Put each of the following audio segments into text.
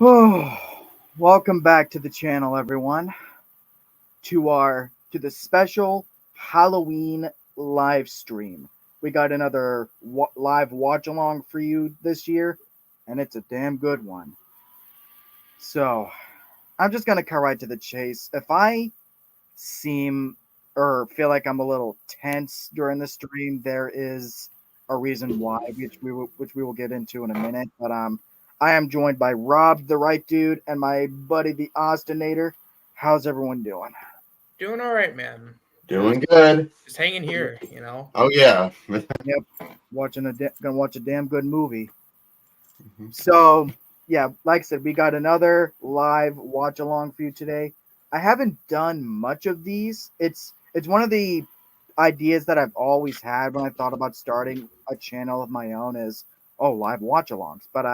Oh, welcome back to the channel, everyone. To the special Halloween live stream. We got another live watch along for you this year, and it's a damn good one. So, I'm just gonna cut right to the chase. If I seem or feel like I'm a little tense during the stream, there is a reason why, which we will get into in a minute. But I am joined by Rob, the right dude, and my buddy, the Austinator. How's everyone doing? Doing all right, man. Doing good. Just hanging here. Oh yeah. Yep, gonna watch a damn good movie. Mhm. So yeah, like I said, we got another live watch along for you today. I haven't done much of these. It's one of the ideas that I've always had when I thought about starting a channel of my own is live watch alongs. But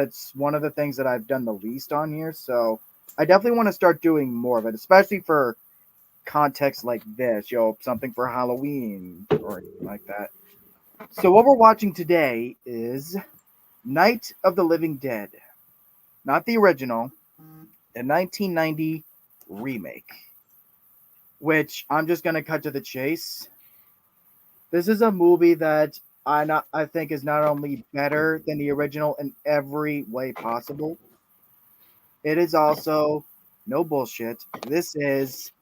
it's one of the things that I've done the least on here. So I definitely want to start doing more of it, especially for context like this, something for Halloween or anything like that. So what we're watching today is Night of the Living Dead. Not the original, the 1990 remake. Which I'm just gonna cut to the chase. This is a movie that I think is not only better than the original in every way possible. It is also no bullshit. This is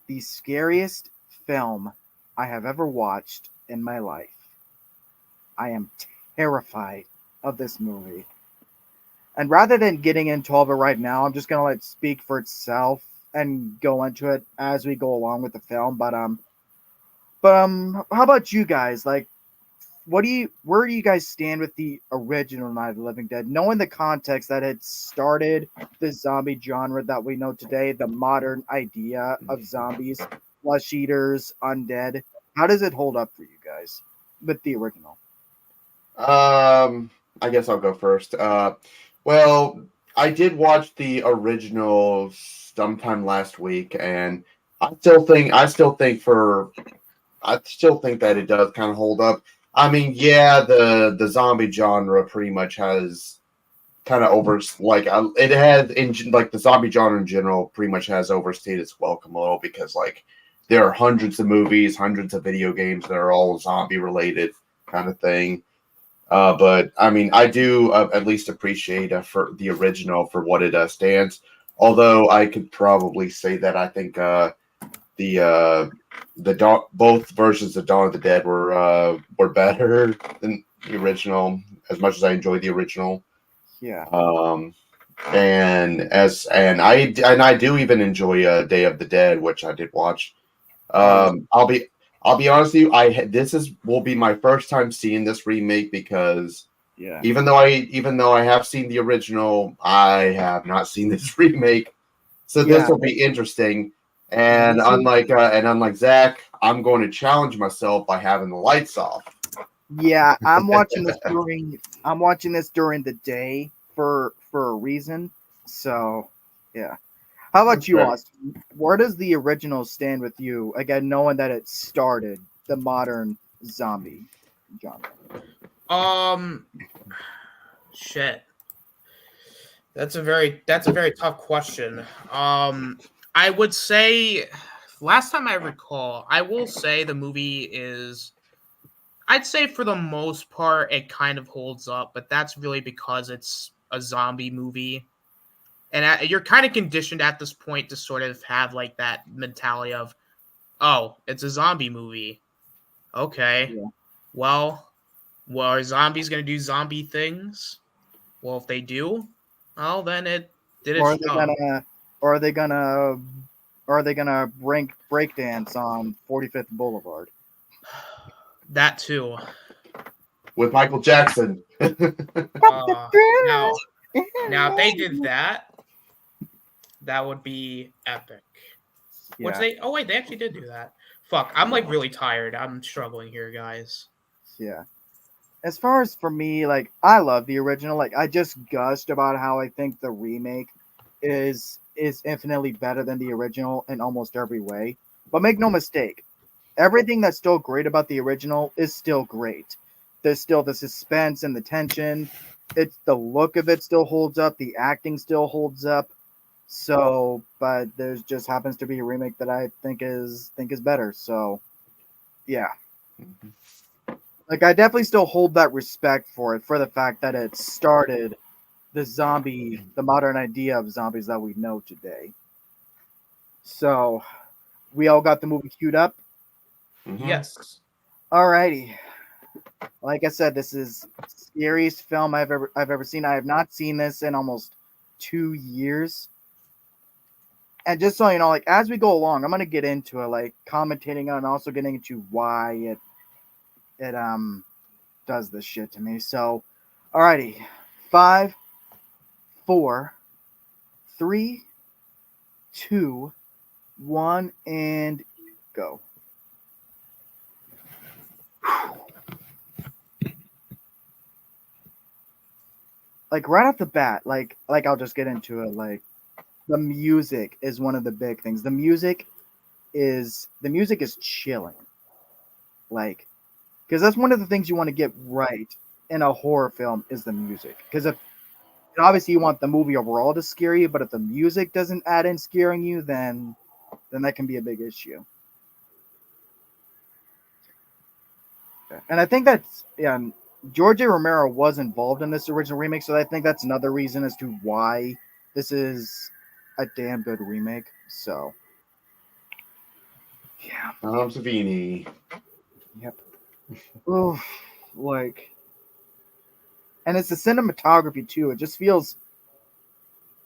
the scariest film I have ever watched in my life. I am terrified of this movie. And rather than getting into all of it right now, I'm just gonna let it speak for itself and go into it as we go along with the film. But how about you guys? Like, where do you guys stand with the original Night of the Living Dead, knowing the context that it started the zombie genre that we know today, the modern idea of zombies, flesh eaters, undead? How does it hold up for you guys with the original? I guess I'll go first. Well, I did watch the original sometime last week, and I still think that it does kind of hold up. I mean, yeah, the zombie genre pretty much has kind of it has in like the zombie genre in general pretty much has overstayed its welcome a little because like there are hundreds of movies, hundreds of video games that are all zombie related kind of thing. But I mean, I do at least appreciate for the original for what it stands. Although I could probably say that I think the both versions of Dawn of the Dead were better than the original. As much as I enjoyed the original, Yeah. And I do even enjoy Day of the Dead, which I did watch. I'll be honest with you. Will be my first time seeing this remake because Yeah. even though I have seen the original, I have not seen this remake. So Yeah. this will be interesting. And unlike Zach, I'm going to challenge myself by having the lights off. Yeah, I'm watching this during the day for a reason. So, yeah. How about you, Okay. Austin? Where does the original stand with you? Again, knowing that it started the modern zombie genre. Um, shit. That's a very tough question. I would say, last time I recall, I will say the movie is. I'd say for the most part it kind of holds up, but that's really because it's a zombie movie, and you're kind of conditioned at this point to sort of have like that mentality of, oh, it's a zombie movie. Okay, Yeah. well, are zombies gonna do zombie things? Well, if they do, well, then it did Or its are they job. gonna or are they gonna or are they gonna break dance on 45th Boulevard? That too. With Michael Jackson. Now, if they did that, that would be epic. Which Yeah, they? Oh wait, they actually did do that. Fuck, I'm like really tired. I'm struggling here, guys. yeah. As far as for me, like I love the original. Like I just gushed about how I think the remake is infinitely better than the original in almost every way. But make no mistake, everything that's still great about the original is still great. There's still the suspense and the tension. it's the look of it still holds up, the acting still holds up. So, but there's just happens to be a remake that I think is better. So, yeah. Like I definitely still hold that respect for it for the fact that it started the modern idea of zombies that we know today. So, we all got the movie queued up. Yes. Alrighty. Like I said, this is scariest film I've ever seen. I have not seen this in almost 2 years. And just so you know, like as we go along, I'm gonna get into it, like commentating on, and also getting into why it does this shit to me. So, alrighty, 5, 4, 3, 2, 1, and go. Like right off the bat, like I'll just get into it. Like the music is one of the big things. The music is chilling. Like because that's one of the things you want to get right in a horror film is the music. Because if obviously you want the movie overall to scare you, but if the music doesn't add in scaring you, then that can be a big issue. And I think that's George A. Romero was involved in this original remake, so I think that's another reason as to why this is a damn good remake. So yeah, Savini. yep. Oof, like, and it's the cinematography too. It just feels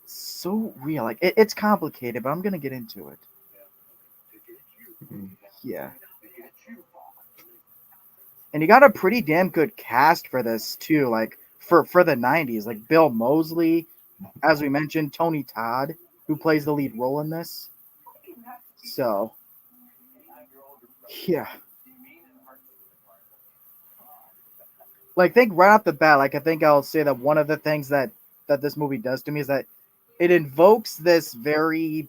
so real. Like it's complicated, but I'm gonna get into it. Yeah. And you got a pretty damn good cast for this too. Like for the '90s, like Bill Moseley, as we mentioned, Tony Todd, who plays the lead role in this. So yeah, like think right off the bat, like I think I'll say that one of the things that this movie does to me is that it invokes this very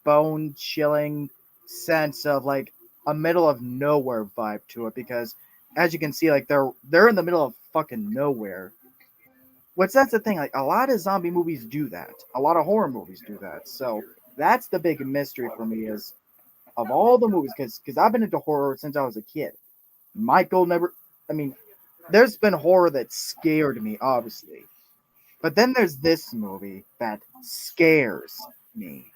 bone chilling sense of like a middle of nowhere vibe to it because as you can see like they're in the middle of fucking nowhere. Which that's the thing, like a lot of zombie movies do that. A lot of horror movies do that. So that's the big mystery for me is of all the movies, because I've been into horror since I was a kid. Michael never I mean, there's been horror that scared me, obviously. But then there's this movie that scares me.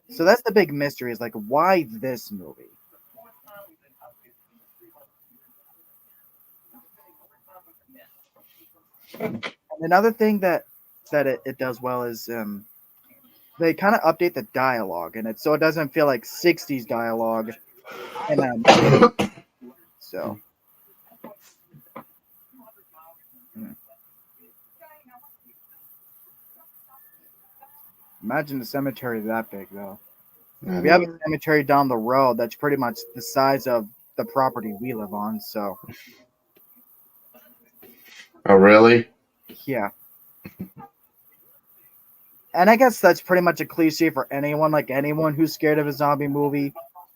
So that's the big mystery is like why this movie? And another thing that it does well is they kind of update the dialogue in it so it doesn't feel like 60s dialogue and so hmm. Imagine the cemetery that big though. We have a cemetery down the road that's pretty much the size of the property we live on, so Oh, really? yeah. And I guess that's pretty much a cliche for anyone. Like anyone who's scared of a zombie movie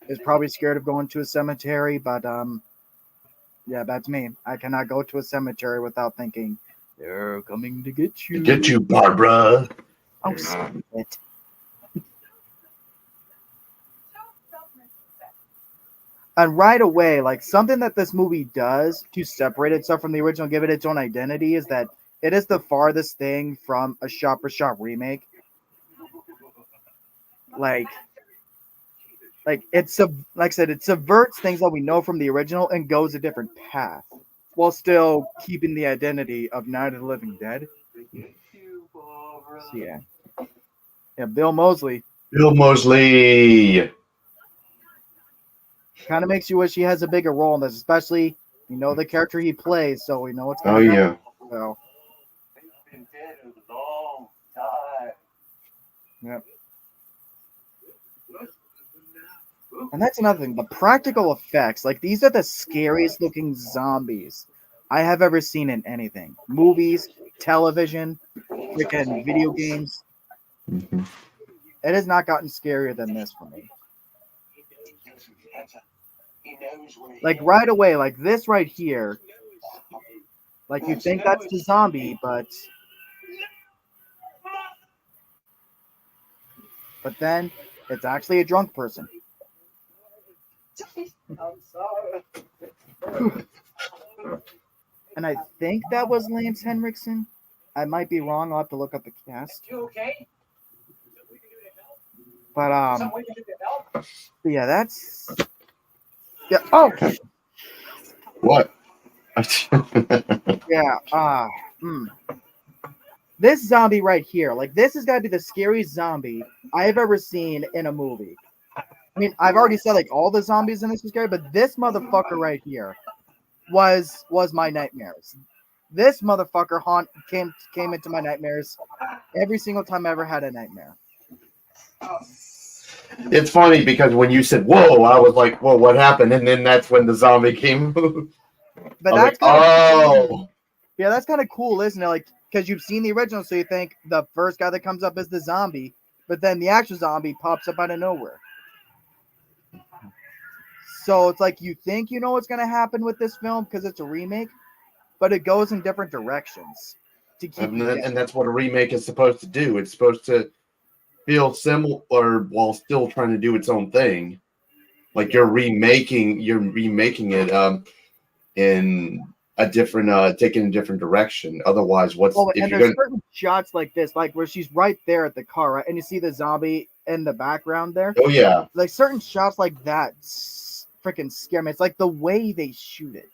is probably scared of going to a cemetery. But yeah, that's me. I cannot go to a cemetery without thinking they're coming to get you. Get you, Barbara. Oh, stop it. And right away, like something that this movie does to separate itself from the original, give it its own identity, is that it is the farthest thing from a shot for shot remake. Like like I said, it subverts things that we know from the original and goes a different path while still keeping the identity of Night of the Living Dead. So yeah, Bill Moseley Bill Moseley. kind of makes you wish he has a bigger role in this, especially the character he plays, so we know what's Oh, going to yeah. happen. So yep. And that's another thing. The practical effects, like these are the scariest looking zombies I have ever seen in anything. Movies, television, freaking video games. Mhm. It has not gotten scarier than this for me. Like right away, like this right here. Like you think that's the zombie, but then it's actually a drunk person. And I think that was Lance Henriksen. I might be wrong. I'll have to look up the cast. But yeah, that's yeah. Oh, What? yeah. This zombie right here, like this has got to be the scariest zombie I have ever seen in a movie. I mean, I've already said like all the zombies in this are scary, but this motherfucker right here was my nightmares. This motherfucker came into my nightmares every single time I ever had a nightmare. It's funny because when you said "whoa," I was like, "Whoa, what happened?" And then that's when the zombie came. But I was that's like, kind of "Oh, yeah, that's kind of cool, isn't it? Like because you've seen the original, so you think the first guy that comes up is the zombie, but then the actual zombie pops up out of nowhere. So it's like you think you know what's going to happen with this film because it's a remake, but it goes in different directions to keep you guessing. and that's what a remake is supposed to do. It's supposed to feel similar while still trying to do its own thing. Like you're remaking it in a different taking a different direction. Otherwise, what's Oh, if and you're there's gonna certain shots like this, like where she's right there at the car, right? And you see the zombie in the background there. oh yeah. Like certain shots like that freaking scare me. It's like the way they shoot it.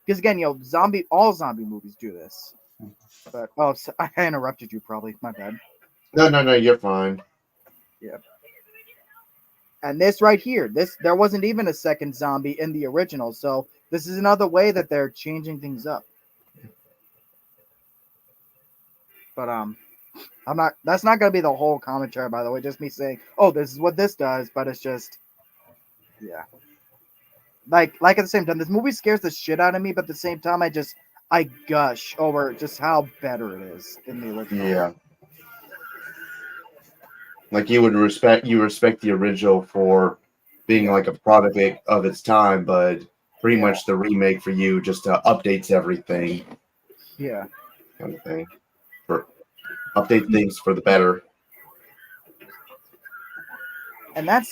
Because again, all zombie movies do this. But I interrupted you probably. My bad. No, you're fine. Yeah. And this right here, there wasn't even a second zombie in the original, so this is another way that they're changing things up. But that's not gonna be the whole commentary, by the way. Just me saying, oh, this is what this does, but it's just, yeah. Like at the same time, this movie scares the shit out of me, but at the same time, I gush over just how better it is than the original. Yeah. Like you respect the original for being like a product of its time, but pretty much the remake for you just updates everything. Yeah. Kind of thing. For update things for the better. And that's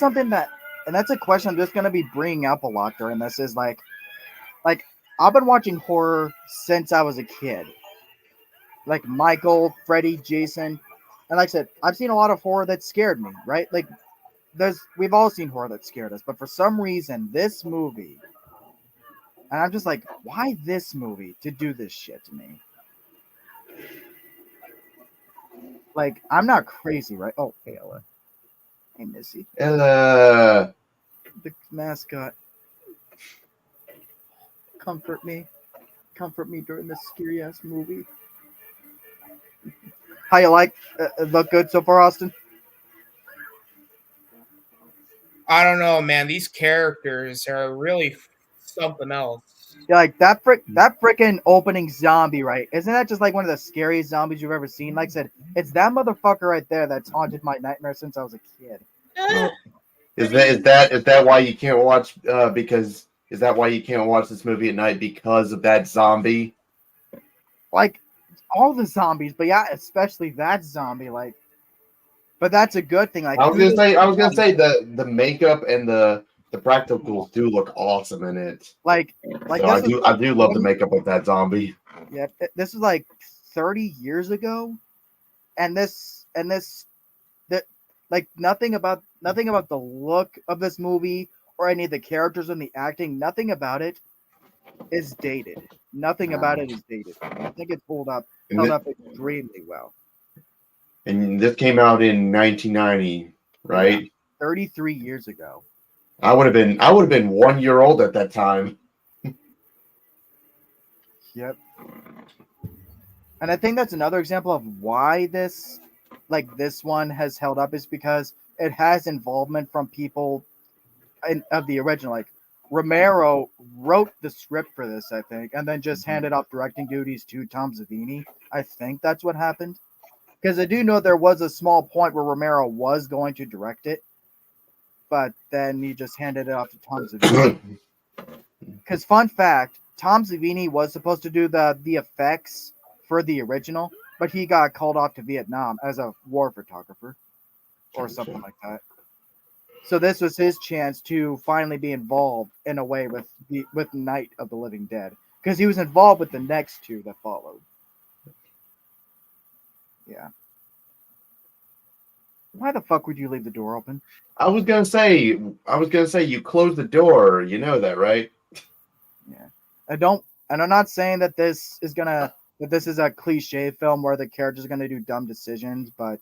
a question I'm just gonna be bringing up a lot during this is like I've been watching horror since I was a kid. Like Michael, Freddy, Jason, and like I said, I've seen a lot of horror that scared me, right? Like we've all seen horror that scared us, but for some reason this movie, and I'm just like, why this movie to do this shit to me? Like, I'm not crazy, right? Oh, hey Ella. Hey Missy. Ella. The mascot. Comfort me during this scary ass movie. How you like? Look good so far, Austin? I don't know, man. These characters are really something else. Yeah, like that freaking opening zombie, right? Isn't that just like one of the scariest zombies you've ever seen? Like I said, it's that motherfucker right there that's haunted my nightmare since I was a kid. Is that why you can't watch? Is that why you can't watch this movie at night because of that zombie? Like all the zombies, but yeah, especially that zombie. Like, but that's a good thing. Like I was gonna say the makeup and the practicals do look awesome in it. Like so I do love the makeup of that zombie. Yeah, this is like 30 years ago, and that like nothing about the look of this movie or any of the characters and the acting. Nothing about it is dated. Nothing about it is dated. I think it's held up extremely well. And this came out in 1990, right? Yeah, 33 years ago. I would have been 1 year old at that time. Yep. And I think that's another example of why this one has held up is because it has involvement from people of the original. Like Romero wrote the script for this, I think, and then just handed off directing duties to Tom Savini. I think that's what happened. Because I do know there was a small point where Romero was going to direct it, but then he just handed it off to Tom Savini. Because fun fact, Tom Savini was supposed to do the effects for the original, but he got called off to Vietnam as a war photographer or something like that. So this was his chance to finally be involved in a way with Night of the Living Dead, because he was involved with the next two that followed. Yeah. Why the fuck would you leave the door open? I was gonna say you closed the door. You know that, right? Yeah. I'm not saying that this is a cliche film where the character's gonna do dumb decisions, but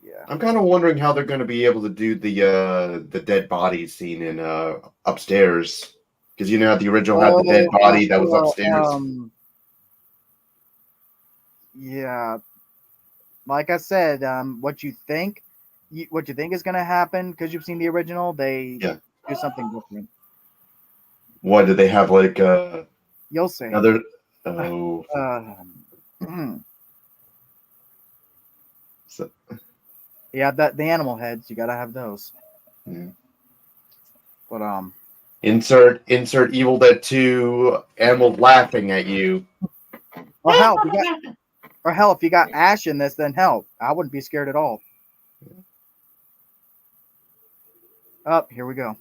yeah. I'm kind of wondering how they're going to be able to do the dead body scene in upstairs, because you know how the original had the dead body that was upstairs. Yeah, like I said, what you think is gonna happen because you've seen the original, they do something different. What did they have, like You'll see. another? Oh. So, yeah, the animal heads, you gotta have those. Yeah. But insert Evil Dead 2 animals laughing at you. Or hell, if you got Ash in this, then hell, I wouldn't be scared at all. Oh, here we go.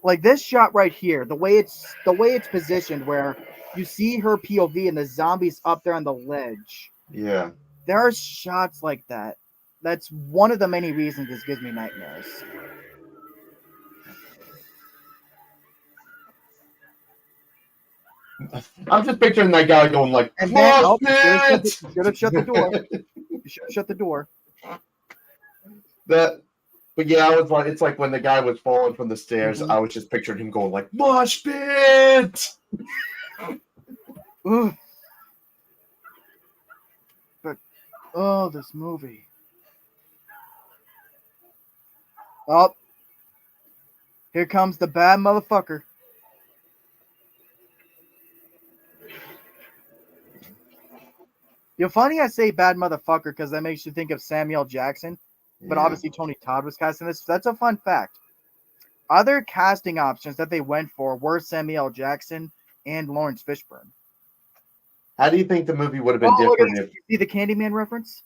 Like this shot right here, the way it's positioned, where you see her POV and the zombies up there on the ledge. Yeah. There are shots like that. That's one of the many reasons this gives me nightmares. I'm just picturing that guy going like, and then, you should have shut the door. You should have shut the door. But yeah, I was like, it's like when the guy was falling from the stairs, Mm-hmm. I was just picturing him going like, mosh pit! But, this movie. Oh, here comes the bad motherfucker. You're funny I say bad motherfucker because that makes you think of Samuel Jackson. But obviously Tony Todd was casting this. That's a fun fact. Other casting options that they went for were Samuel Jackson and Lawrence Fishburne. How do you think the movie would have been different if... You see the Candyman reference?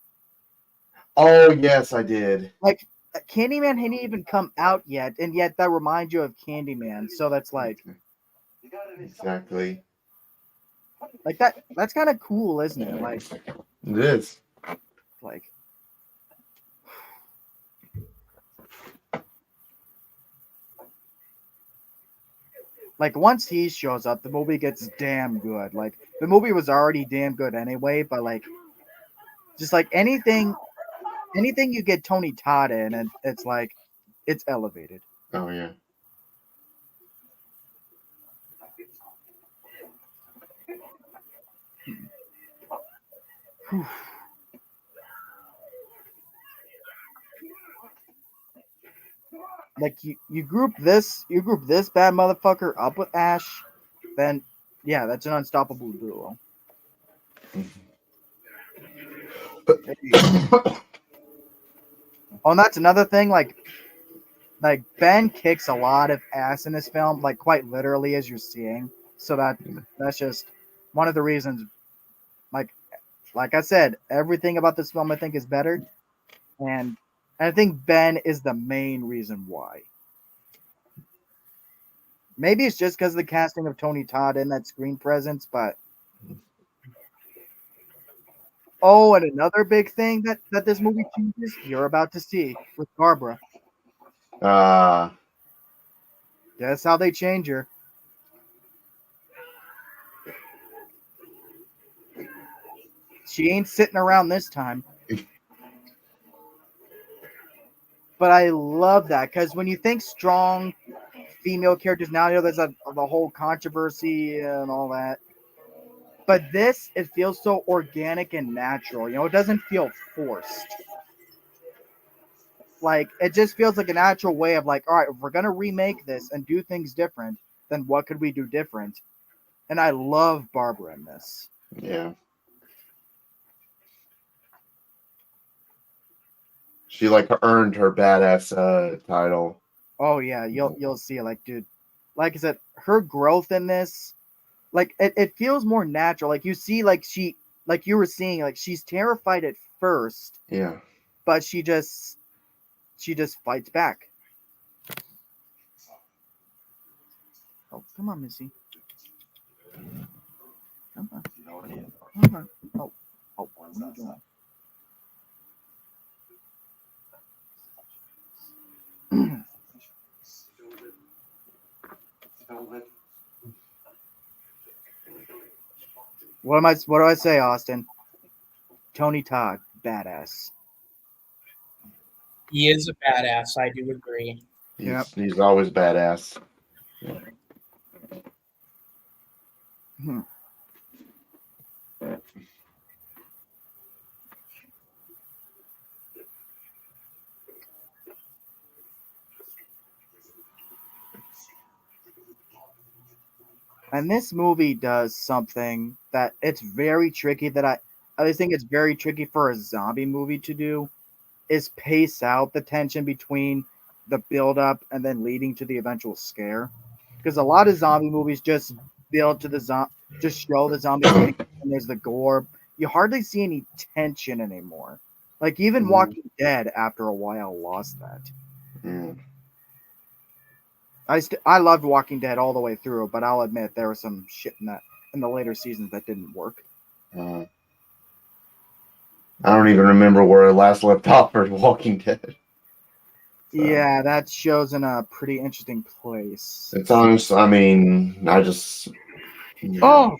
Oh, yes, I did. Like, Candyman hadn't even come out yet, and yet that reminds you of Candyman. So that's like... Exactly. Like, that's kind of cool, isn't it? Like, it is. Like... Like, once he shows up, the movie gets damn good. Like, the movie was already damn good anyway, but, like, just, like, anything you get Tony Todd in, and it's, like, it's elevated. Oh, yeah. Like, you group this bad motherfucker up with Ash, then yeah, that's an unstoppable duo. Oh, and that's another thing, like Ben kicks a lot of ass in this film, like quite literally, as you're seeing. So that's just one of the reasons. Like I said, everything about this film I think is better, and I think Ben is the main reason why. Maybe it's just because of the casting of Tony Todd and that screen presence, but oh, and another big thing that this movie changes, you're about to see with Barbara. That's how they change her. She ain't sitting around this time. But I love that because when you think strong female characters now, you know, there's the whole controversy and all that. But this, it feels so organic and natural. You know, it doesn't feel forced. Like, it just feels like a natural way of like, all right, if we're going to remake this and do things different, then what could we do different? And I love Barbara in this. Yeah. She like earned her badass title. Oh yeah, you'll see, like, dude, like I said, her growth in this, like it feels more natural. Like you see, like you were seeing, like she's terrified at first, Yeah. but she just fights back. Oh, come on, Missy. Come on. Come on. Oh, what are you doing? What do I say, Austin? Tony Todd, badass. He is a badass. I do agree. Yep. He's always badass. Hmm. And this movie does something that it's very tricky that I just think it's very tricky for a zombie movie to do is pace out the tension between the build up and then leading to the eventual scare. Because a lot of zombie movies just build to just show the zombies getting and there's the gore. You hardly see any tension anymore. Like even Walking Dead after a while lost that. Mm. I loved Walking Dead all the way through, but I'll admit there was some shit in the later seasons that didn't work. I don't even remember where I last left off for Walking Dead. So, yeah, that show's in a pretty interesting place. it's honest. I mean, I just. Oh.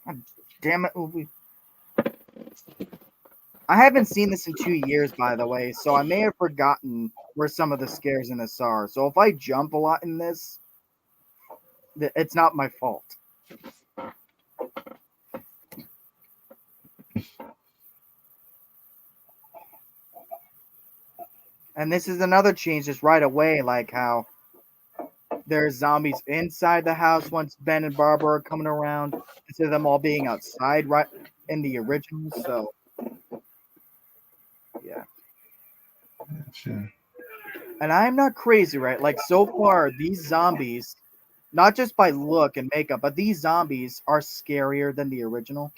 God damn it, I haven't seen this in 2 years, by the way, so I may have forgotten where some of the scares in this are. So if I jump a lot in this, it's not my fault. And this is another change just right away, like how there's zombies inside the house once Ben and Barbara are coming around, instead of them all being outside right in the original. So, yeah. Sure. And I'm not crazy, right? Like, so far, these zombies, not just by look and makeup, but these zombies are scarier than the original.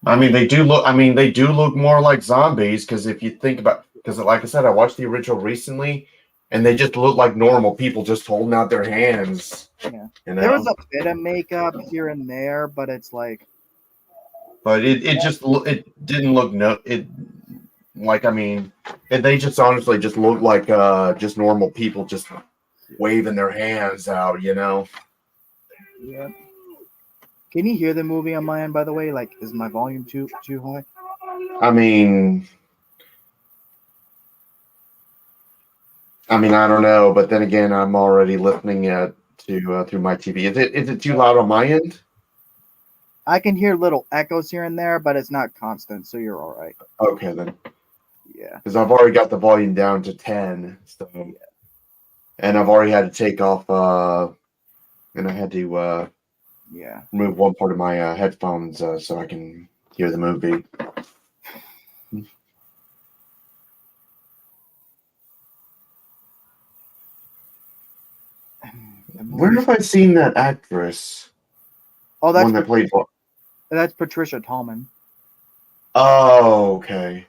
I mean, they do look. I mean, they do look more like zombies because if you think about, because like I said, I watched the original recently, and they just look like normal people just holding out their hands. Yeah, You there was know, a bit of makeup here and there, but it's like, but it didn't look like I mean, they just honestly just look like just normal people just waving their hands out. You know. yeah. Can you hear the movie on my end, by the way? Like, is my volume too high? I mean, I don't know, but then again, I'm already listening to through my TV. Is it too loud on my end? I can hear little echoes here and there, but it's not constant, so you're all right. Okay then, Yeah. because I've already got the volume down to 10, so and I've already had to take off and I had to Yeah. remove one part of my headphones so I can hear the movie. Where have I seen that actress? Oh, One that played. that's Patricia Tallman. Oh, okay.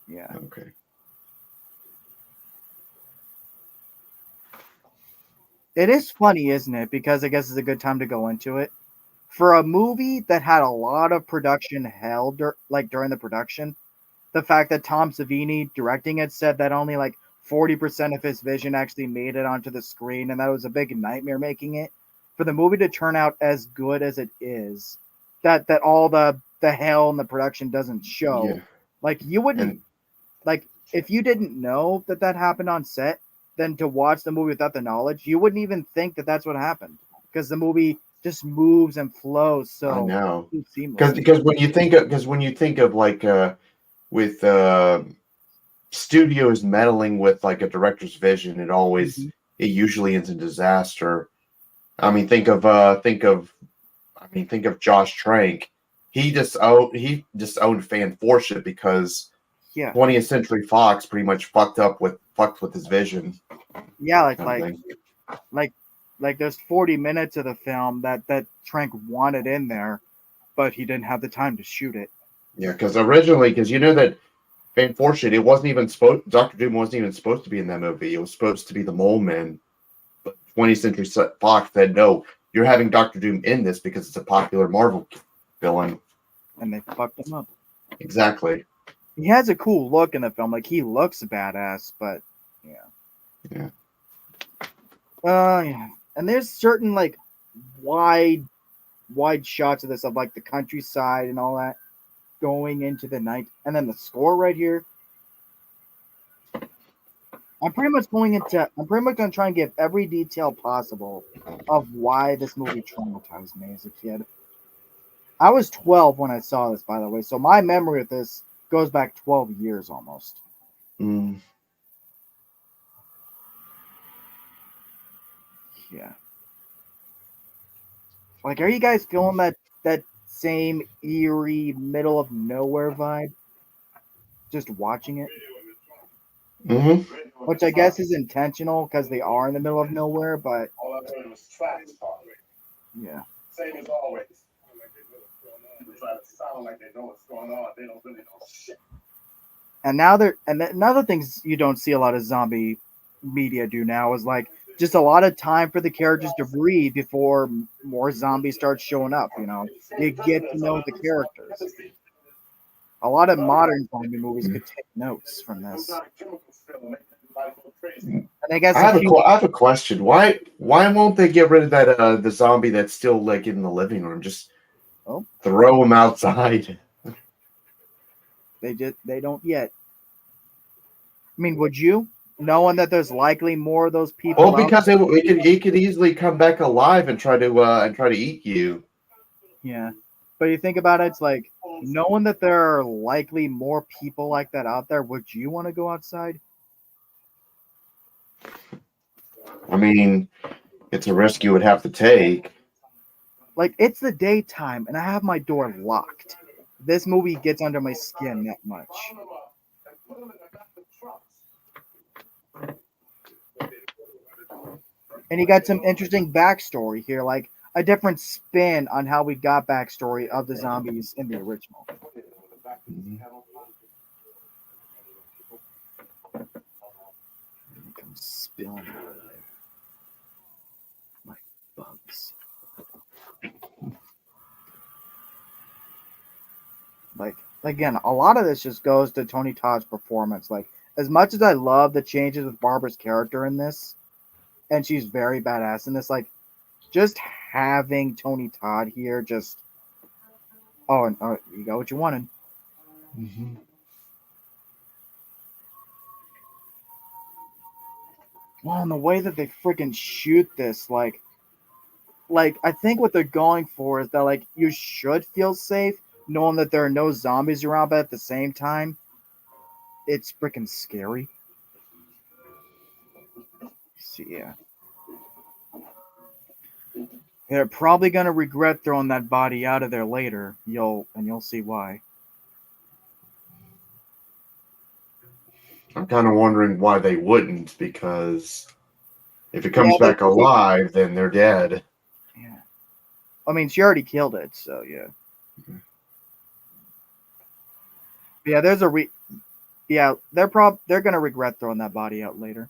Yeah. Okay. It is funny, isn't it? Because I guess it's a good time to go into it. For a movie that had a lot of production hell, during the production, the fact that Tom Savini directing it said that only like 40% of his vision actually made it onto the screen, and that was a big nightmare making it. For the movie to turn out as good as it is, that all the hell in the production doesn't show. Yeah. Like you wouldn't like if you didn't know that happened on set, then to watch the movie without the knowledge, you wouldn't even think that that's what happened because the movie just moves and flows so I know. seamlessly. Because when you think of like with studios meddling with like a director's vision, it usually ends in disaster. I mean, think of Josh Trank. he just owned fan worship because Yeah, 20th Century Fox pretty much fucked with his vision. yeah, Kind of thing. like there's 40 minutes of the film that Trank wanted in there, but he didn't have the time to shoot it. Yeah, because originally, you know that fan worship, it wasn't even supposed. Doctor Doom wasn't even supposed to be in that movie. It was supposed to be the Mole Man. But 20th Century Fox said, "No, you're having Doctor Doom in this because it's a popular Marvel villain." And they fucked him up. Exactly. He has a cool look in the film, like he looks badass, but yeah. Yeah. Yeah. And there's certain like wide shots of this of like the countryside and all that going into the night, and then the score right here. I'm pretty much going to try and give every detail possible of why this movie traumatized me as a kid. I was 12 when I saw this, by the way, so my memory of this goes back 12 years almost. Mm. Yeah. Like, are you guys feeling that same eerie middle of nowhere vibe? Just watching it, Mm-hmm. which I guess is intentional because they are in the middle of nowhere. But All I heard was tracks talking. yeah, Same as always. They try to sound like they know what's going on. They don't really know shit. and another things you don't see a lot of zombie media do now is like just a lot of time for the characters to breathe before more zombies start showing up. You know, you get to know the characters. A lot of modern zombie movies could take notes from this. And I guess I have a question. Why won't they get rid of that the zombie that's still like in the living room? Just throw him outside. they don't yet. I mean, would you, knowing that there's likely more of those people? Well, because it could easily come back alive and try to eat you. Yeah, but you think about it, it's like knowing that there are likely more people like that out there. Would you want to go outside? I mean, it's a risk you would have to take. Like, it's the daytime and I have my door locked. This movie gets under my skin that much. And you got some interesting backstory here, like a different spin on how we got backstory of the zombies in the original. Come spilling out of there. My bugs. Like, again, a lot of this just goes to Tony Todd's performance. Like, as much as I love the changes with Barbara's character in this, and she's very badass in this, like, just having Tony Todd here, just you got what you wanted. Mm-hmm. Well, and the way that they freaking shoot this, like I think what they're going for is that like you should feel safe knowing that there are no zombies around, but at the same time, it's freaking scary. So yeah. They're probably gonna regret throwing that body out of there later. You'll see why. I'm kind of wondering why they wouldn't, because if it comes back alive, then they're dead. Yeah. I mean, she already killed it, so yeah. Mm-hmm. Yeah, they're gonna regret throwing that body out later.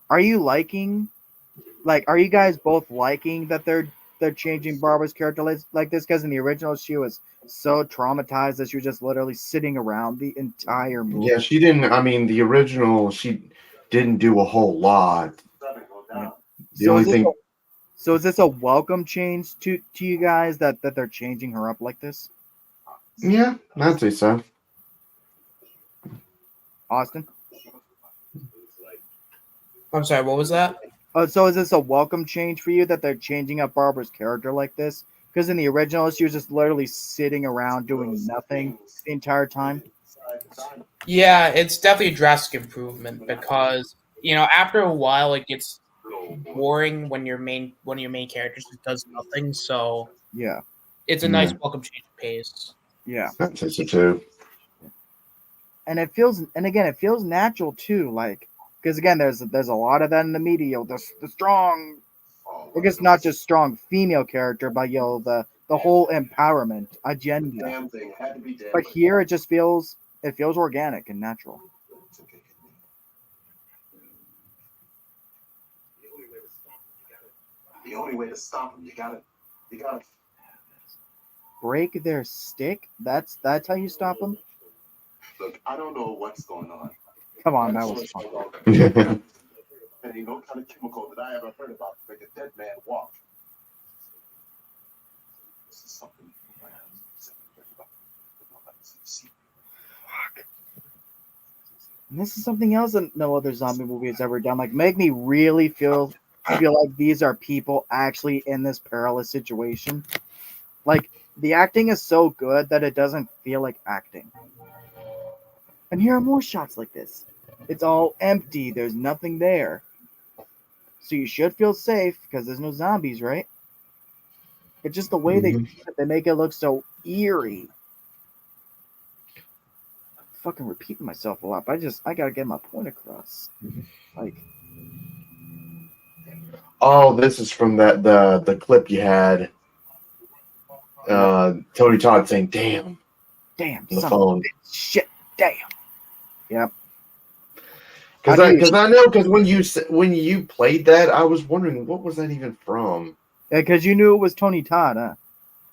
Are you guys both liking that they're changing Barbara's character like this? Because in the original, she was so traumatized that she was just literally sitting around the entire movie. Yeah, she didn't. I mean, the original, she didn't do a whole lot. Yeah. The only thing. So is this a welcome change to you guys that they're changing her up like this? Yeah, I'd say so. Austin? I'm sorry, what was that? So is this a welcome change for you that they're changing up Barbara's character like this? Because in the original, she was just literally sitting around doing nothing the entire time. Yeah, it's definitely a drastic improvement because after a while, it gets boring when one of your main characters just does nothing. So Yeah, it's a nice welcome change of pace. yeah. That's it too. And it feels natural too, like because again, there's a lot of that in the media. The strong, I guess not just strong female character, but the whole empowerment agenda. Damn thing had to be dead. But here it feels organic and natural. The only way to stop them, you gotta Break their stick. That's how you stop them. look. I don't know what's going on. Come on, that was fun. And ain't no kind of chemical that I ever heard about to make a dead man walk. This is something. And this is something else that no other zombie movie has ever done. Like, make me really feel like these are people actually in this perilous situation. Like, the acting is so good that it doesn't feel like acting. And here are more shots like this. It's all empty. There's nothing there. So you should feel safe because there's no zombies, right? It's just the way they make it look so eerie. I'm fucking repeating myself a lot, but I gotta get my point across. Like, Oh, this is from the clip you had. Tony Todd saying, "Damn," damn, on the son phone. of a bitch, shit, damn. Yep. Because I know because when you played that, I was wondering what was that even from. Because you knew it was Tony Todd, huh?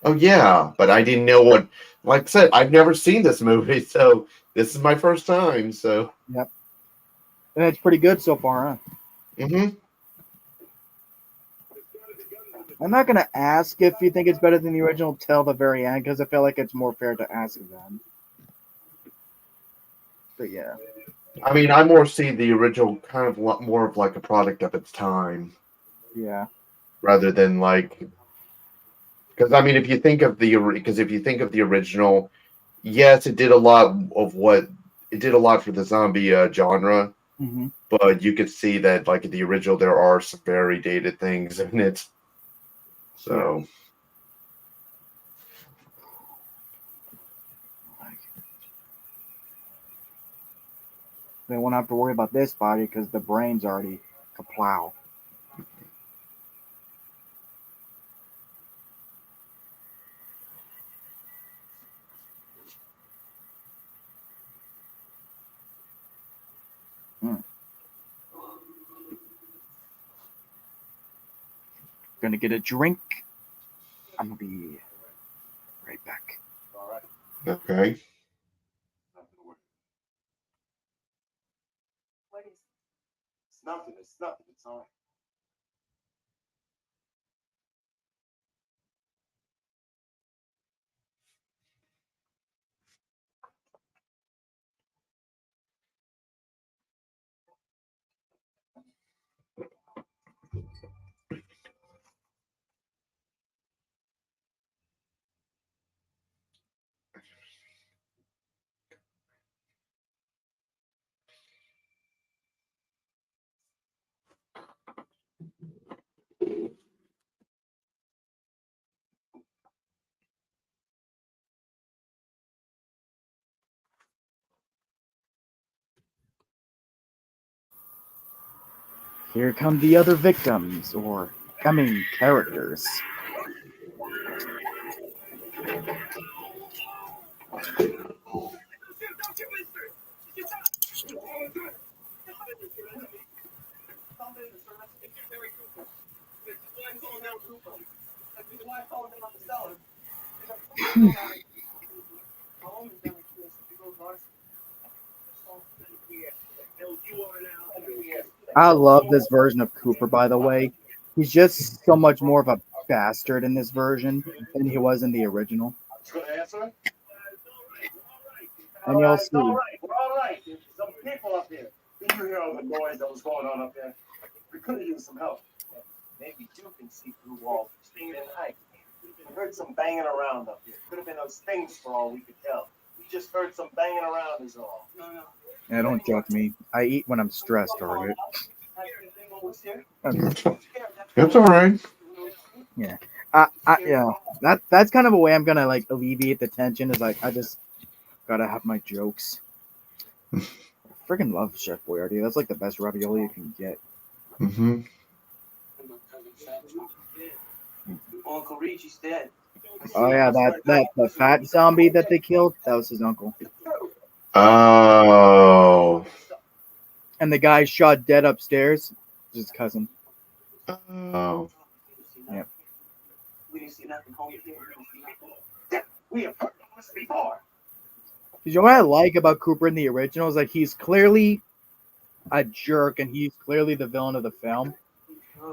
Oh yeah, but I didn't know what. Like I said, I've never seen this movie, so this is my first time. So yep, and it's pretty good so far, huh? Mm-hmm. I'm not gonna ask if you think it's better than the original till the very end because I feel like it's more fair to ask them. But yeah. I mean, I more see the original kind of more of like a product of its time. Yeah. Rather than like, because I mean, if you think of the original, yes, it did a lot for the zombie genre, Mm-hmm. but you could see that like in the original there are some very dated things in it. So. Yeah. They won't have to worry about this body because the brain's already kaplow. Gonna get a drink. I'm gonna be right back. All right. Okay. What is it? It's nothing. It's nothing. It's all right. Here come the other victims, characters. I love this version of Cooper, by the way. He's just so much more of a bastard in this version than he was in the original. You gonna answer? And you'll see. All right. We're all right. There's some people up here. Did you hear all the noise that was going on up there? We could have used some help. Maybe two can see through walls. Staying in height. We heard some banging around up here. Could have been those things for all we could tell. We just heard some banging around is all. No. Yeah, don't judge me. I eat when I'm stressed, Target. That's all right. Yeah. Yeah. That's kind of a way I'm gonna like alleviate the tension. Is like I just gotta have my jokes. I freaking love Chef Boyardee. That's like the best ravioli you can get. Mm-hmm. Uncle Reggie's dead. Oh yeah, that the fat zombie that they killed. That was his uncle. Oh. And the guy shot dead upstairs. Was his cousin. Oh. Yep. We didn't see nothing home here. We have heard of this before. Because you know what I like about Cooper in the original is like he's clearly a jerk and he's clearly the villain of the film.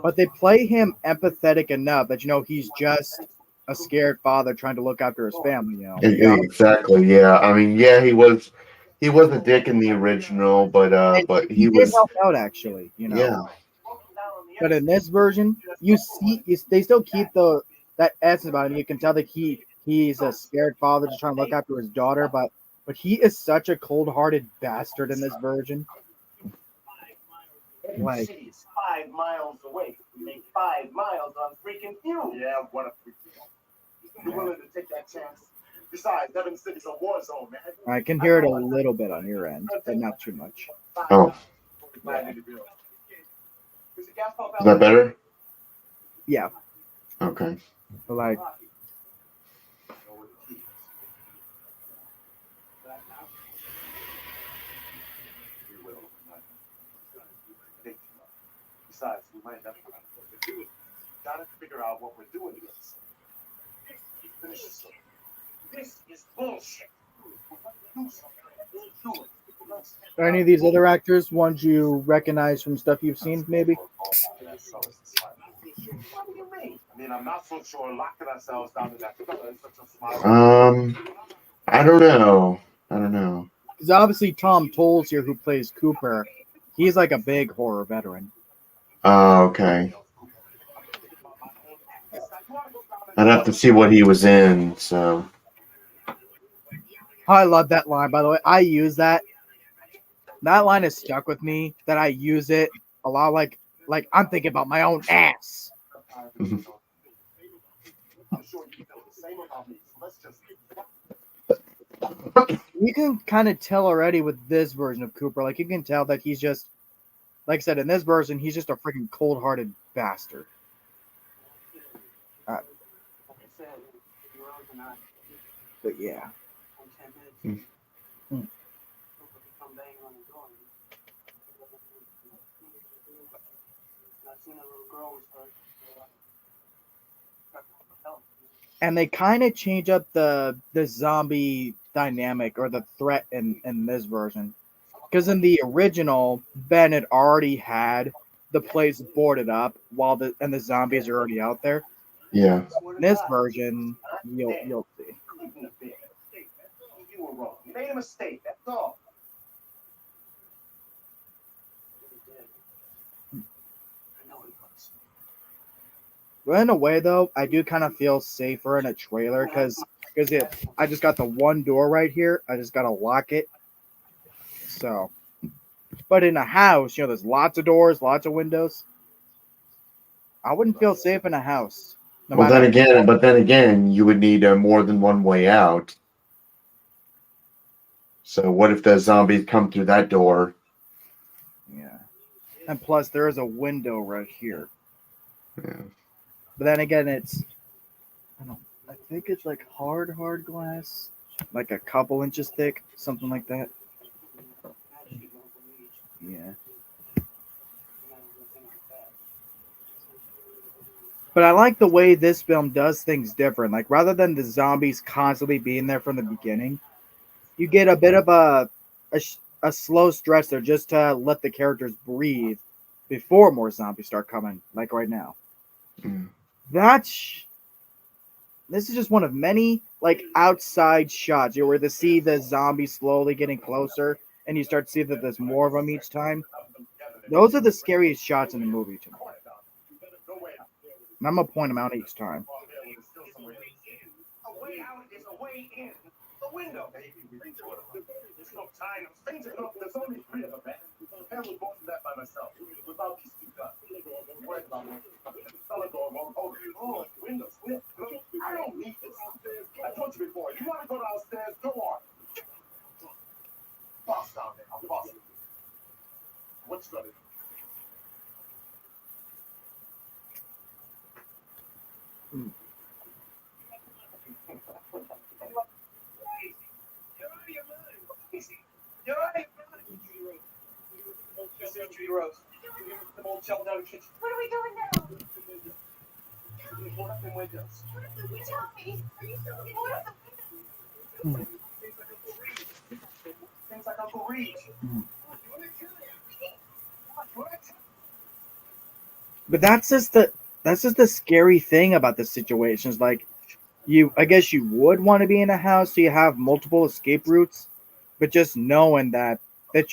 But they play him empathetic enough that you know he's just a scared father trying to look after his family. You know. Exactly. Yeah. I mean, yeah, he was a dick in the original, And but he he did was help out actually. You know. yeah. But in this version, they still keep that essence about him. You can tell that he's a scared father just trying to look after his daughter, but he is such a cold-hearted bastard in this version. Like, City is 5 miles away. We make 5 miles on freaking fuel. Yeah, what a freaking deal. You're willing to take that chance? Besides, Devon City's a war zone, man. I can hear it a little bit on your end, but not too much. Oh, Yeah. is that better? Yeah, Okay. but like, Besides, we might have gotta figure out what we're doing here. Finish this one. This is bullshit. Do something. Do it. are any of these other actors ones you recognize from stuff you've seen? Maybe. What do you mean? I mean, I'm not so sure locking ourselves down in that cellar is such a smart. I don't know. I don't know. Because obviously Tom Tolles here, who plays Cooper, he's like a big horror veteran. Oh, okay. I'd have to see what he was in. So I love that line, by the way. I use that. That line is stuck with me. That I use it a lot. Like I'm thinking about my own ass. I'm sure you feel the same about me. So let's just. You can kind of tell already with this version of Cooper. Like you can tell that he's just, like I said, in this version, he's just a freaking cold-hearted bastard. But yeah. Mm. And they kind of change up the zombie dynamic or the threat in this version. Because in the original, Ben had already had the place boarded up while the zombies are already out there. yeah. In this version, you'll see. You were wrong. You made a mistake. That's all. But in a way, though, I do kind of feel safer in a trailer because I just got the one door right here. I just gotta lock it. So, but in a house, there's lots of doors, lots of windows. I wouldn't feel safe in a house. No Well, matter. then again, you would need more than one way out. So what if the zombies come through that door? Yeah, and plus there is a window right here. Yeah. But then again, I think it's like hard glass, like a couple inches thick, something like that. Yeah. But I like the way this film does things different. Like rather than the zombies constantly being there from the beginning, you get a bit of a slow stretch there just to let the characters breathe before more zombies start coming, like right now. Mm. This is just one of many like outside shots where to see the zombies slowly getting closer, and you start to see that there's more of them each time. Those are the scariest shots in the movie to me. And I'm gonna point them out each time. A way out is a way in. The window. There's no time. Things are enough. There's only three of them, man. I was born to that by myself. Without these two guns. Worried about me. Cellar door won't open. Oh, windows. I don't need this. I told you before. You want to go downstairs? Go on. Boss down there. I'm bossing. What's the You're right. The old shelf down the kitchen. What are we doing now? Hold up them windows. Tell me. Are you still looking at the windows? Things like Uncle Reed. But that's just the scary thing about the situation. Is like I guess you would want to be in a house so you have multiple escape routes, but just knowing that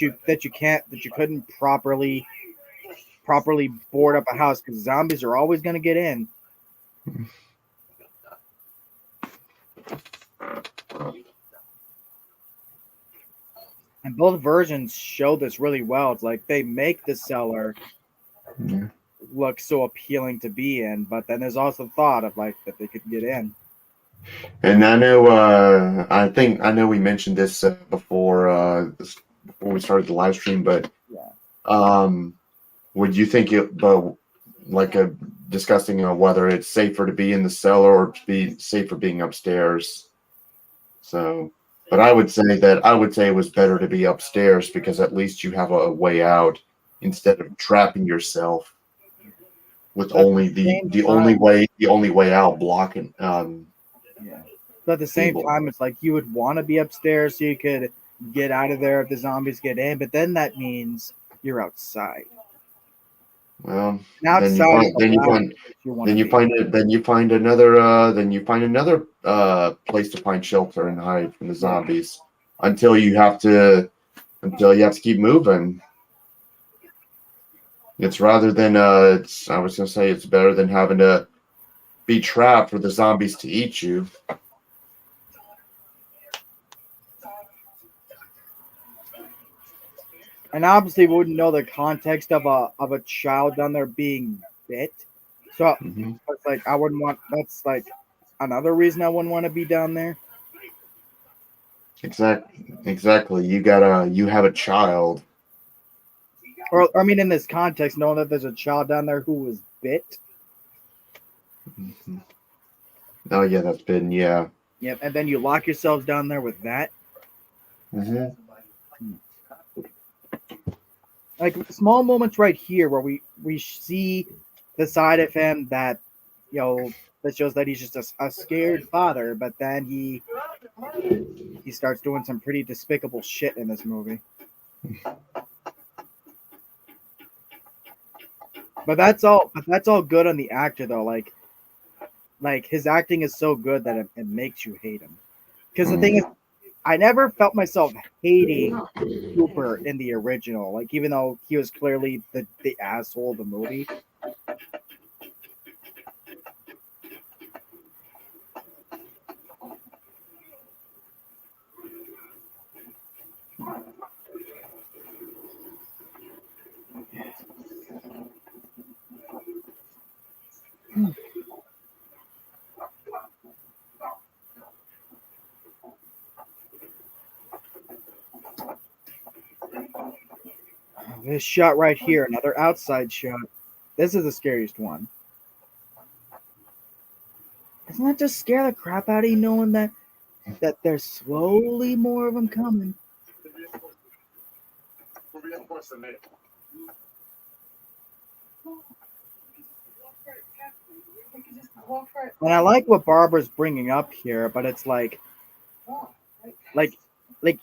you couldn't properly board up a house because zombies are always going to get in. And both versions show this really well. It's like they make the cellar look so appealing to be in, but then there's also thought of like that they could get in. And I know, I know we mentioned this before we started the live stream, but would you think discussing whether it's safer to be in the cellar or to be safer being upstairs? So, but I would say it was better to be upstairs because at least you have a way out instead of trapping yourself with But only the only way out blocking. But at the same time, it's like you would want to be upstairs so you could get out of there if the zombies get in. But then that means you're outside. Well, Now then you find another place to find shelter and hide from the zombies until you have to keep moving. It's rather than I was gonna say it's better than having to be trapped for the zombies to eat you. And obviously, we wouldn't know the context of a child down there being bit. So it's like I wouldn't want. That's like another reason I wouldn't want to be down there. Exactly. You have a child. Or I mean, in this context, knowing that there's a child down there who was bit. Oh yeah, that's been Yep, and then you lock yourselves down there with that. Like small moments right here where we see the side of him that that shows that he's just a scared father, but then he starts doing some pretty despicable shit in this movie. But that's all good on the actor though. Like his acting is so good that it makes you hate him. Because the thing is, I never felt myself hating Cooper in the original. Like even though he was clearly the asshole of the movie. This shot right here, another outside shot. This is the scariest one. Doesn't that just scare the crap out of you knowing that there's slowly more of them coming? And I like what Barbara's bringing up here, but it's like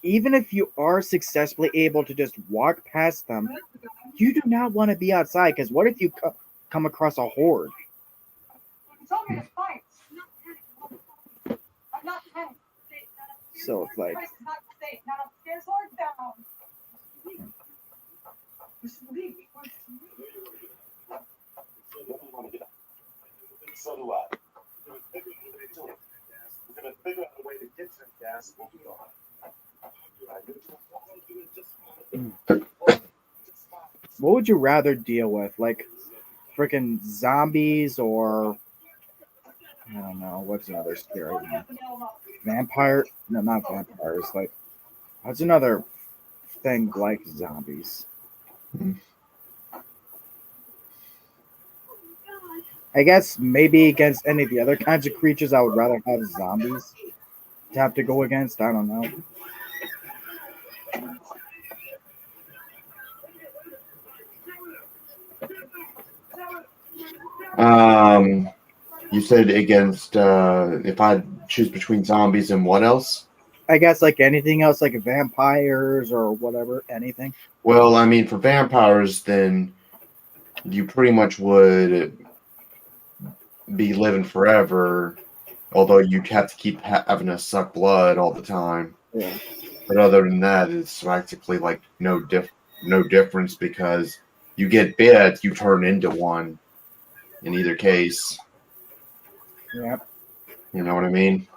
even if you are successfully able to just walk past them, you do not want to be outside because what if you come across a horde? So it's like so do I. We're gonna figure out a way the kitchen gas will be on. What would you rather deal with? Like freaking zombies or I don't know, what's another scary one? Vampire? No, not vampires. Like what's another thing like zombies? I guess maybe against any of the other kinds of creatures, I would rather have zombies to have to go against. I don't know. You said against if I choose between zombies and what else? I guess like anything else, like vampires or whatever, anything. Well, I mean, for vampires, then you pretty much would be living forever, although you'd have to keep having to suck blood all the time. Yeah. But other than that, it's practically like no difference because you get bit, you turn into one in either case. Yeah. You know what I mean?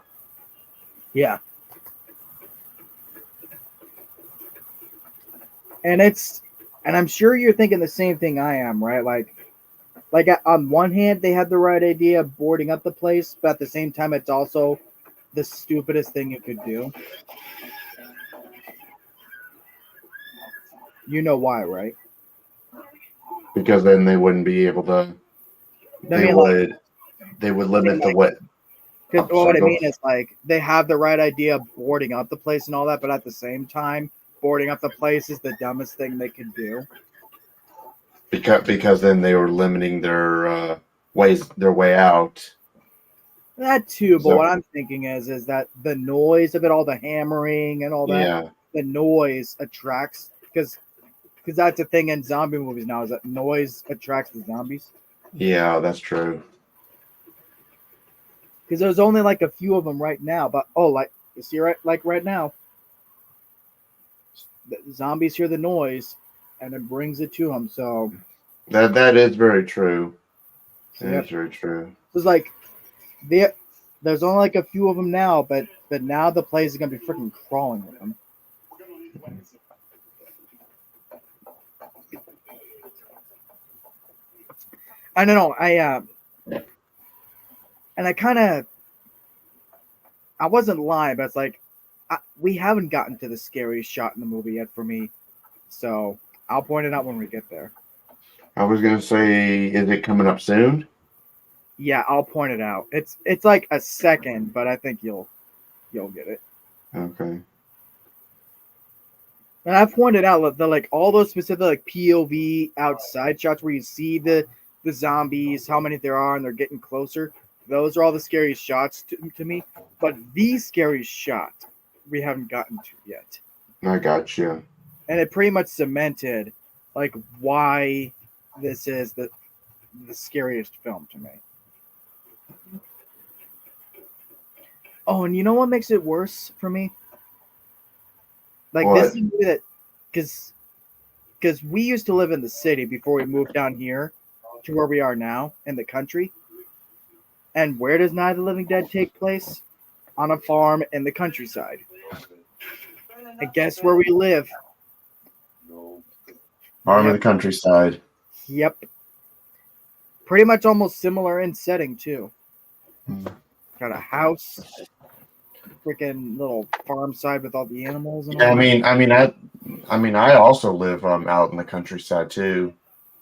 Yeah. And I'm sure you're thinking the same thing I am, right? Like on one hand, they had the right idea of boarding up the place, but at the same time, it's also the stupidest thing you could do. You know why, right? Because then they wouldn't be able to. They would limit the what. Because what I mean is like they have the right idea of boarding up the place and all that, but at the same time, boarding up the place is the dumbest thing they could do. Because then they were limiting their way out. That too, but So- what I'm thinking is that the noise of it, all the hammering and all that, Yeah. the noise attracts because that's a thing in zombie movies now is that noise attracts the zombies. Yeah, that's true. Because there's only like a few of them right now, but like you see right now, the zombies hear the noise and it brings it to them. So That is very true. Yep. That is very true. it's like there's only like a few of them now, but now the place is gonna be freaking crawling with them. I don't know. And I wasn't lying, but it's like we haven't gotten to the scariest shot in the movie yet for me. So I'll point it out when we get there. I was gonna say, is it coming up soon? Yeah, I'll point it out. It's like a second, but I think you'll get it. Okay. And I pointed out that like all those specific like POV outside shots where you see the zombies, how many there are, and they're getting closer. Those are all the scariest shots to me. But the scariest shot we haven't gotten to yet. I got you. And it pretty much cemented like why this is the scariest film to me. Oh, and you know what makes it worse for me? Like What? this is a movie that because we used to live in the city before we moved down here to where we are now in the country. And where does Night of the Living Dead take place? On a farm in the countryside. And guess where we live? Farm in Yep. the countryside. Yep. Pretty much almost similar in setting too. Got a house, freaking little farm side with all the animals and all Yeah, I mean, I also live out in the countryside too.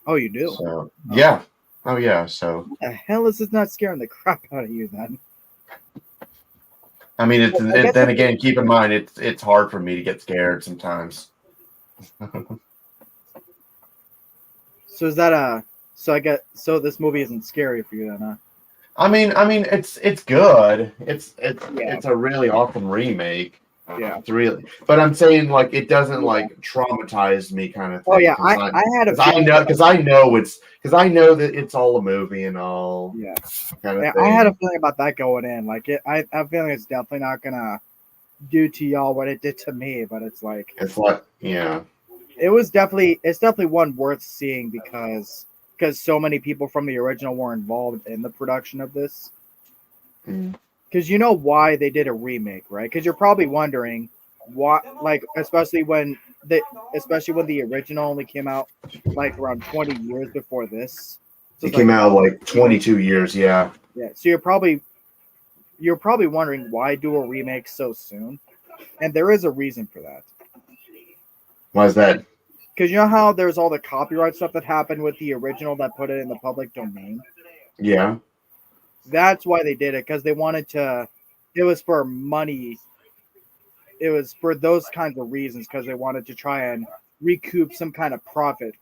Oh, you do? So yeah. Oh yeah. So What the hell is this not scaring the crap out of you then? I mean, I guess then again, keep in mind it's hard for me to get scared sometimes. So is that so this movie isn't scary for you then, huh? I mean, it's good. It's Yeah. it's a really awesome remake. Yeah. It's really, but I'm saying like it doesn't like traumatize me kind of thing. Oh yeah, 'cause I had a because I know that it's all a movie and all yeah. kind of Yeah, thing. I had a feeling about that going in. Like I have a feeling it's definitely not gonna do to y'all what it did to me, but it's like It's like yeah, it's definitely one worth seeing because so many people from the original were involved in the production of this. Mm. because you know why they did a remake, right? Because you're probably wondering why, like especially when the original only came out like around 20 years before this. So It it's like, came out why? like 22 years. Yeah. Yeah. So you're probably wondering why do a remake so soon, and there is a reason for that. Why is that? Because you know how there's all the copyright stuff that happened with the original that put it in the public domain. Yeah. That's why they did it, because they wanted to. It was for money. It was for those kinds of reasons, because they wanted to try and recoup some kind of profit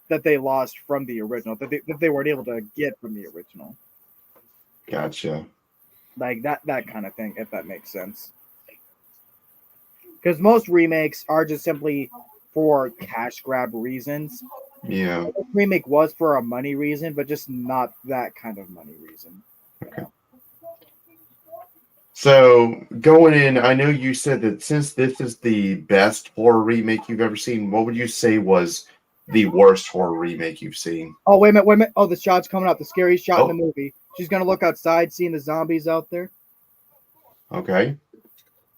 that they lost from the original, that they weren't able to get from the original, Gotcha. like that kind of thing, if that makes sense. Because most remakes are just simply for cash grab reasons. Yeah. This remake was for a money reason, but just not that kind of money reason. So going in, I know you said that since this is the best horror remake you've ever seen, what would you say was the worst horror remake you've seen? Oh, wait a minute, wait a minute. Oh, the shot's coming up. The scariest shot in Oh. the movie. She's gonna look outside, seeing the zombies out there, Okay.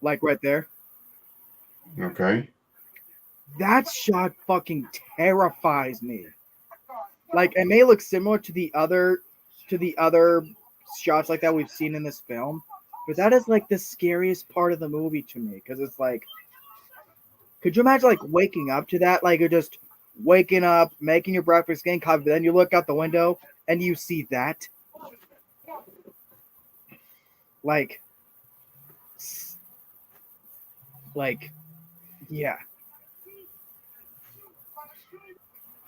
like right there. Okay. That shot fucking terrifies me. Like, it may look similar to the other shots like that we've seen in this film, but that is like the scariest part of the movie to me, because it's like, could you imagine like waking up to that? Like, you're just waking up, making your breakfast, getting coffee, but then you look out the window and you see that. Like, yeah.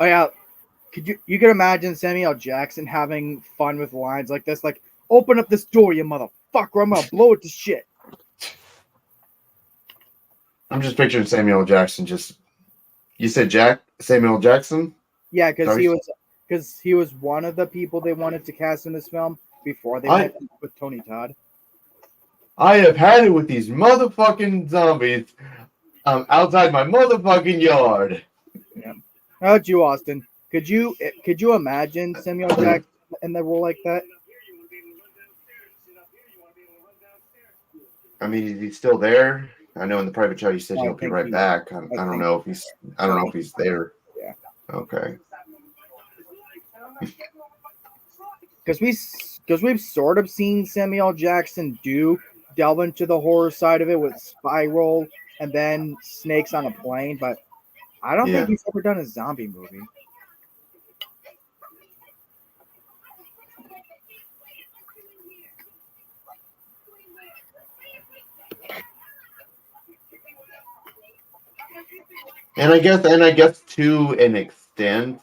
Oh yeah. You can imagine Samuel Jackson having fun with lines like this, like, open up this door, you motherfucker, I'm gonna blow it to shit. I'm just picturing Samuel Jackson. You said Samuel Jackson? Yeah, because Sorry. he was one of the people they wanted to cast in this film before they I- went with Tony Todd. I have had it with these motherfucking zombies. I'm outside my motherfucking yard. How about you, Austin? Could you imagine Samuel Jackson in the role like that? I mean, is he still there? I know in the private chat you said I he'll be think right he- back. I I don't think- know if he's there. Yeah. Okay. Because we've sort of seen Samuel Jackson delve into the horror side of it with Spiral and then Snakes on a Plane, but I don't Yeah. think he's ever done a zombie movie. And I guess to an extent,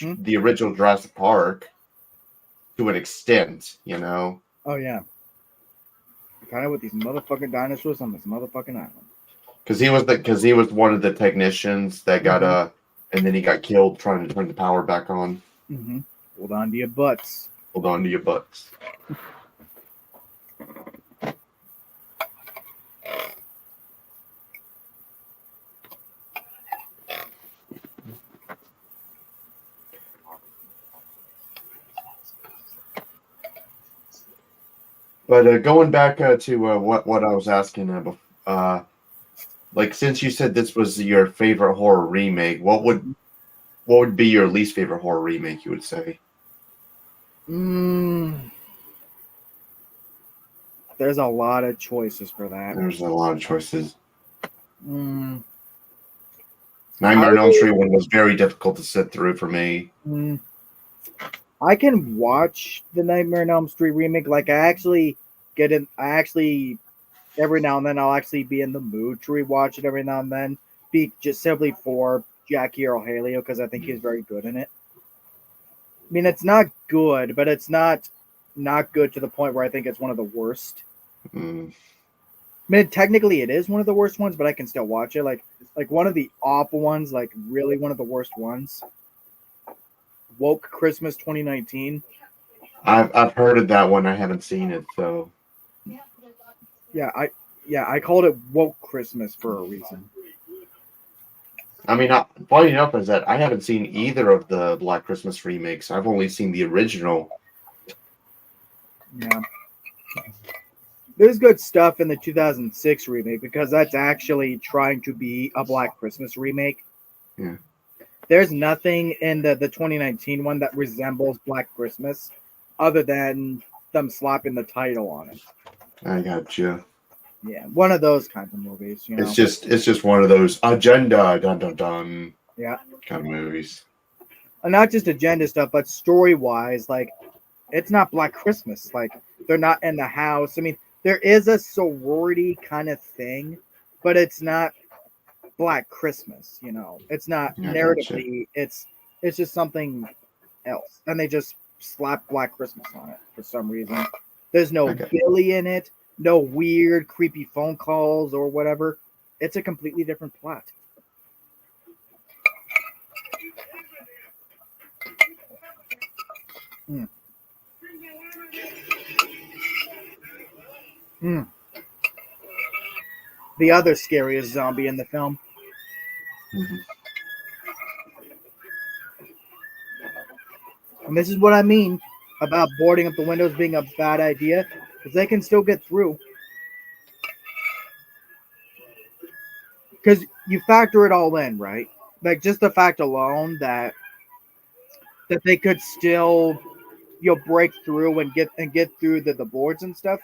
Hmm? the original Jurassic Park, to an extent, you know. Oh yeah. Kind of with these motherfucking dinosaurs on this motherfucking island. Because he was one of the technicians that got and then he got killed trying to turn the power back on. Mm-hmm. Hold on to your butts. Hold on to your butts. But going back to what I was asking, like since you said this was your favorite horror remake, what would be your least favorite horror remake? You would say? There's a lot of choices for that. There's a lot of choices. Mm, Nightmare on Elm Street one was very difficult to sit through for me. I can watch the Nightmare on Elm Street remake. Like, I actually every now and then I'll actually be in the mood to rewatch it every now and then. Be just simply for Jackie Earle Haley, because I think he's very good in it. I mean, it's not good, but it's not good to the point where I think it's one of the worst. Mm. I mean, technically it is one of the worst ones, but I can still watch it. Like one of the awful ones, like really one of the worst ones. Woke Christmas 2019. I've heard of that one. I haven't seen it, so Yeah, I called it Woke Christmas for a reason. I mean, funny enough is that I haven't seen either of the Black Christmas remakes. I've only seen the original. Yeah. there's good stuff in the 2006 remake because that's actually trying to be a Black Christmas remake. Yeah. There's nothing in the 2019 one that resembles Black Christmas other than them slapping the title on it. I got you. Yeah, one of those kinds of movies, you know. It's just one of those agenda dun dun dun Yeah. kind of movies. And not just agenda stuff, but story wise, like it's not Black Christmas. Like they're not in the house. I mean, there is a sorority kind of thing, but it's not Black Christmas, you know. It's not Yeah, narratively, it's just something else. And they just slap Black Christmas on it for some reason. There's no Okay. Billy in it, no weird, creepy phone calls or whatever. It's a completely different plot. Mm. Mm. The other scariest zombie in the film. Mhm. And this is what I mean about boarding up the windows being a bad idea, because they can still get through. Because you factor it all in, right? Like just the fact alone that they could still break through and get through the boards and stuff.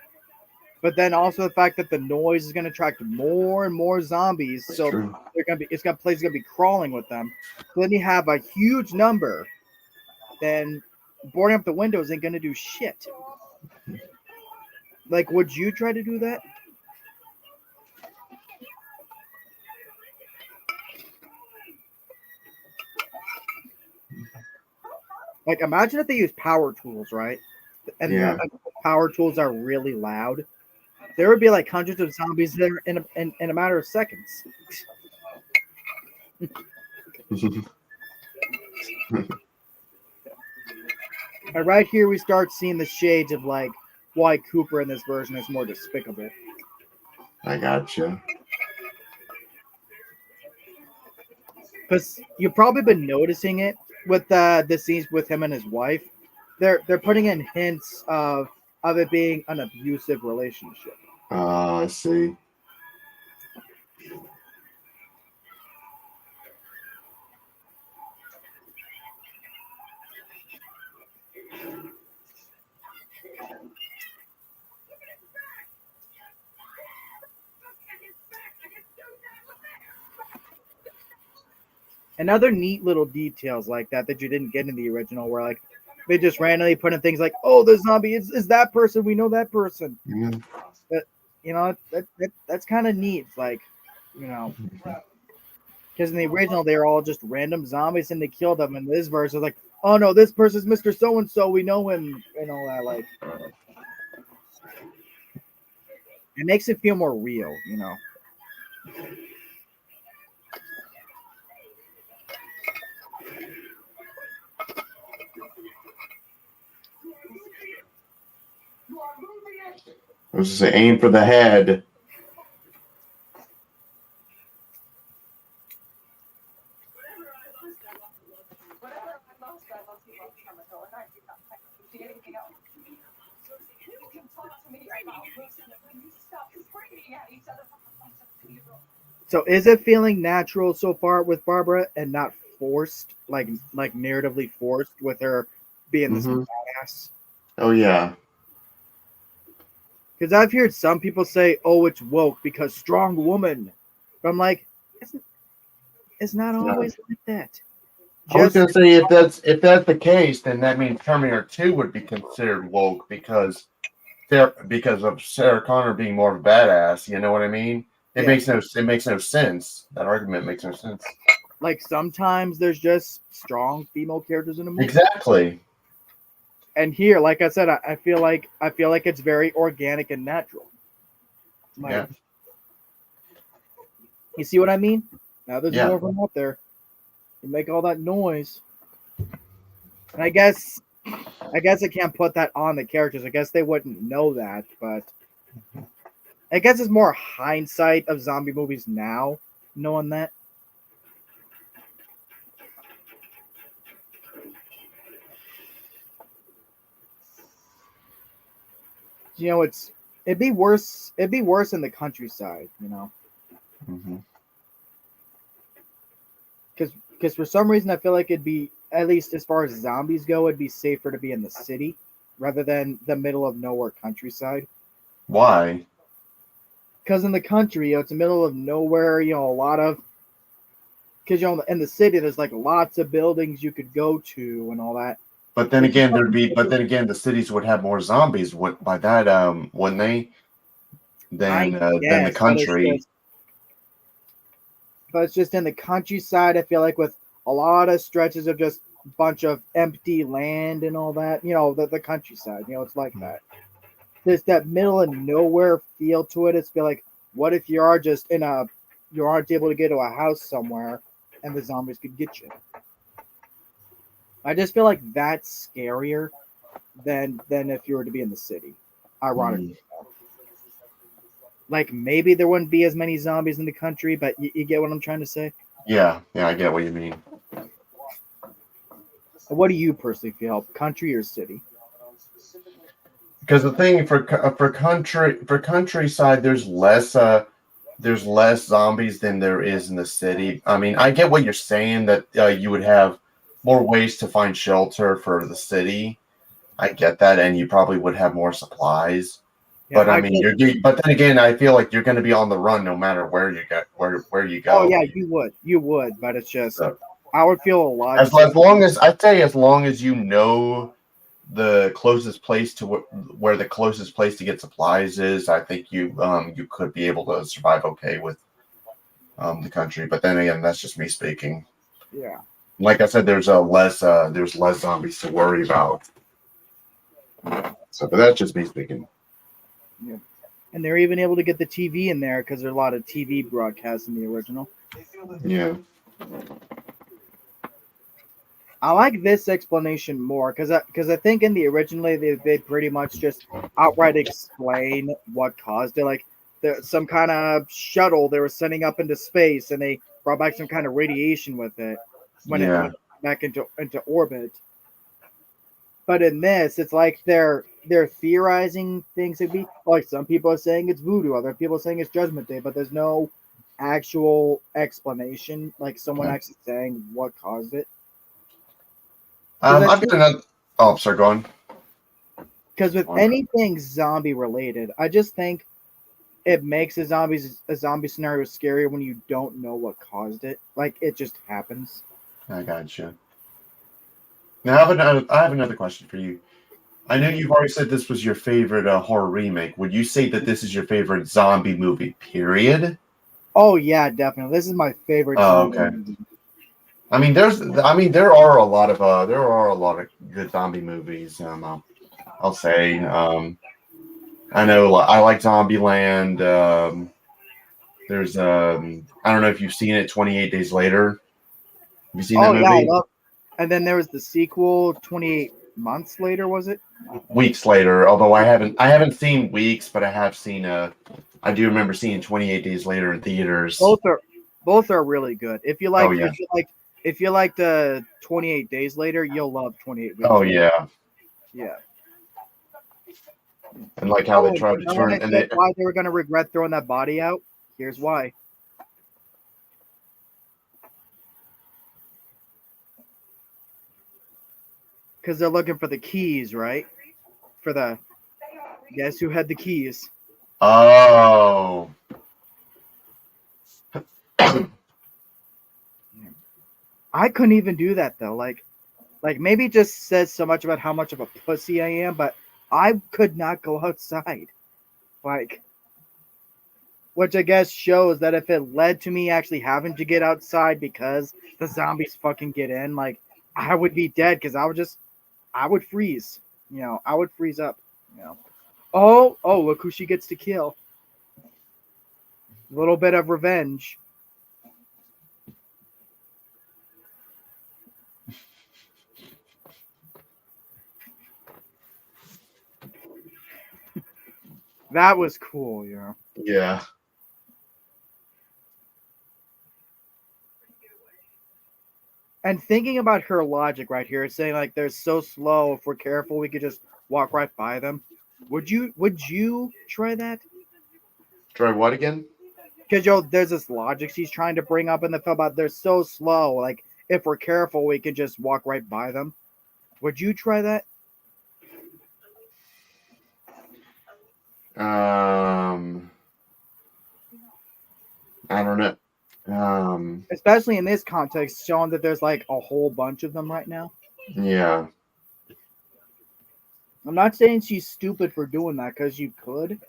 But then also the fact that the noise is going to attract more and more zombies, That's so true. they're going to be places going to be crawling with them. So then you have a huge number. Then boarding up the windows ain't going to do shit. Like, would you try to do that? Like, imagine if they use power tools, right? And Yeah. the power tools are really loud. There would be like hundreds of zombies there in a matter of seconds. And right here, we start seeing the shades of like why Cooper in this version is more despicable. I got you. Because you've probably been noticing it with the scenes with him and his wife. They're putting in hints of it being an abusive relationship. I see. And other neat little details like that you didn't get in the original, where like they just randomly put in things like, "Oh, the zombie is that person. We know that person." Yeah. But you know that's kind of neat. Like, you know, because in the original they're all just random zombies and they kill them. And this verse is like, "Oh no, this person's Mr. So and So. We know him," and all that. Like, it makes it feel more real, you know. I was to say, aim for the head. Whatever I lost, from a girl, and I did not technically see anything else. You can talk to me about losing it when you stop screaming at each other. So is it feeling natural so far with Barbara and not forced, like narratively forced with her being this Mhm. badass? Oh yeah. Because I've heard some people say, "Oh, it's woke because strong woman," but I'm like, it's not always like that. I was Just gonna say if that's the case, then that means Terminator 2 would be considered woke because of Sarah Connor being more of a badass. You know what I mean? It Yeah. makes no sense. That argument makes no sense. like sometimes there's just strong female characters in a movie. Exactly. And here, like I said, I feel like it's very organic and natural. Like, Yeah. you see what I mean? Now there's Yeah. more of them out there. You make all that noise. And I guess I can't put that on the characters. I guess they wouldn't know that, but I guess it's more hindsight of zombie movies now, knowing that. You know, it's It'd be worse. It'd be worse in the countryside, Hmm. because for some reason I feel like it'd be, at least as far as zombies go, it'd be safer to be in the city rather than the middle of nowhere countryside. Why? Because in the country, it's the middle of nowhere. A lot of, because in the city there's like lots of buildings you could go to and all that. But then It's just again, the cities would have more zombies. By that, wouldn't they? I Than the guess, country. but it's just in the countryside. I feel like with a lot of stretches of just a bunch of empty land and all that. The countryside. It's like that. There's that middle of nowhere feel to it. It's feel like, what if you are just you aren't able to get to a house somewhere, and the zombies could get you. I just feel like that's scarier than if you were to be in the city. Ironically, like maybe there wouldn't be as many zombies in the country, but you get what I'm trying to say. Yeah, I get what you mean. What do you personally feel, country or city? Because the thing for countryside, there's less zombies than there is in the city. I mean, I get what you're saying that you would have more ways to find shelter for the city. I get that, and you probably would have more supplies. Yeah, But I mean, but then again, I feel like you're going to be on the run no matter where you get where you Oh go. yeah, you would, but it's just So, I would feel a lot as safer. long as I'd say, as long as you know the closest place to where the closest place to get supplies is, I think you could be able to survive okay with the country. But then again, that's just me speaking. Yeah. Like I said, there's less zombies to worry about. So, but that's just me speaking. Yeah. And they're even able to get the TV in there because there's a lot of TV broadcasts in the original. Yeah. I like this explanation more because I think in the originally they pretty much just outright explain what caused it. Like some kind of shuttle they were sending up into space and they brought back some kind of radiation with it when it Yeah. went back into orbit. But in this, it's like they're theorizing things. It'd be like some people are saying it's voodoo, other people are saying it's Judgment Day, but there's no actual explanation, like someone Yeah. actually saying what caused it. I've got another. Oh, sorry, go on. Because with anything zombie related, I just think it makes a zombie scenario scarier when you don't know what caused it. Like it just happens. I gotcha. Now I have another question for you. I know you've already said this was your favorite horror remake. Would you say that this is your favorite zombie movie? Period. Oh yeah, definitely. This is my favorite Oh, zombie okay. movie. I mean, there are a lot of good zombie movies. I'll say. I know I like Zombieland. There's I don't know if you've seen it. 28 Days Later. Have you seen that Oh yeah, I movie? love. And then there was the sequel, 28 months later, was it? Weeks Later. Although I haven't seen Weeks, but I have seen I do remember seeing 28 Days Later in theaters. Both are really good. If you Oh, like, yeah. if you like the 28 Days Later, you'll love 28 Weeks. Oh Later. yeah, Yeah. and like how they tried to and turn when I said why they were gonna regret throwing that body out, here's why. Because they're looking for the keys, right? For the guess who had the keys? Oh. I couldn't even do that though. Like maybe it just says so much about how much of a pussy I am, but I could not go outside. Like, which I guess shows that if it led to me actually having to get outside because the zombies fucking get in, like I would be dead because I would freeze. I would freeze up. Oh, look who she gets to kill. A little bit of revenge. That was cool, Yeah. And thinking about her logic right here, saying like they're so slow, if we're careful, we could just walk right by them. Would you try that? Try what again? Because there's this logic she's trying to bring up in the film about they're so slow. Like if we're careful, we could just walk right by them. Would you try that? I don't know. Especially in this context, showing that there's like a whole bunch of them right now. Yeah. I'm not saying she's stupid for doing that because you could,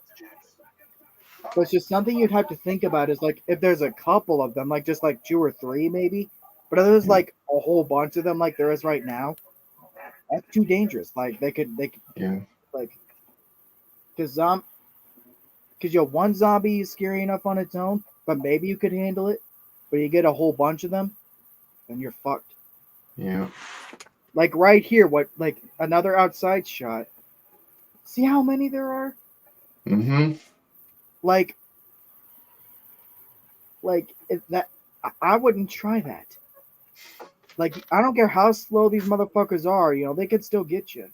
but it's just something you'd have to think about. Is like if there's a couple of them, like just like 2 or 3 maybe, but if there's like a whole bunch of them, like there is right now, that's too dangerous. Like they could Yeah. like because one zombie is scary enough on its own, but maybe you could handle it. But you get a whole bunch of them, then you're fucked. Yeah. Like right here, what like another outside shot. See how many there are? Mm-hmm. Like if that I wouldn't try that. Like I don't care how slow these motherfuckers are, they could still get you.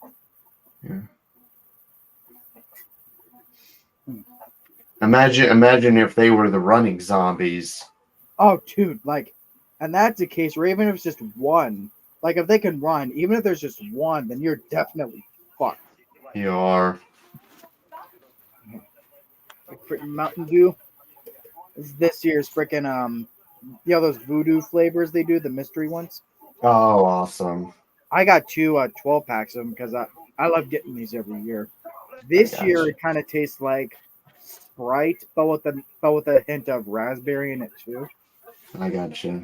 Yeah. Imagine if they were the running zombies. Oh, dude, like, and that's the case where even if it's just one, like if they can run, even if there's just one, then you're definitely fucked. You are. Like freaking Mountain Dew is this year's freaking those voodoo flavors they do, the mystery ones. Oh, awesome. I got 2 12 packs of them because I love getting these every year. This Gotcha. year it kind of tastes like Sprite, but with a hint of raspberry in it too. I gotcha.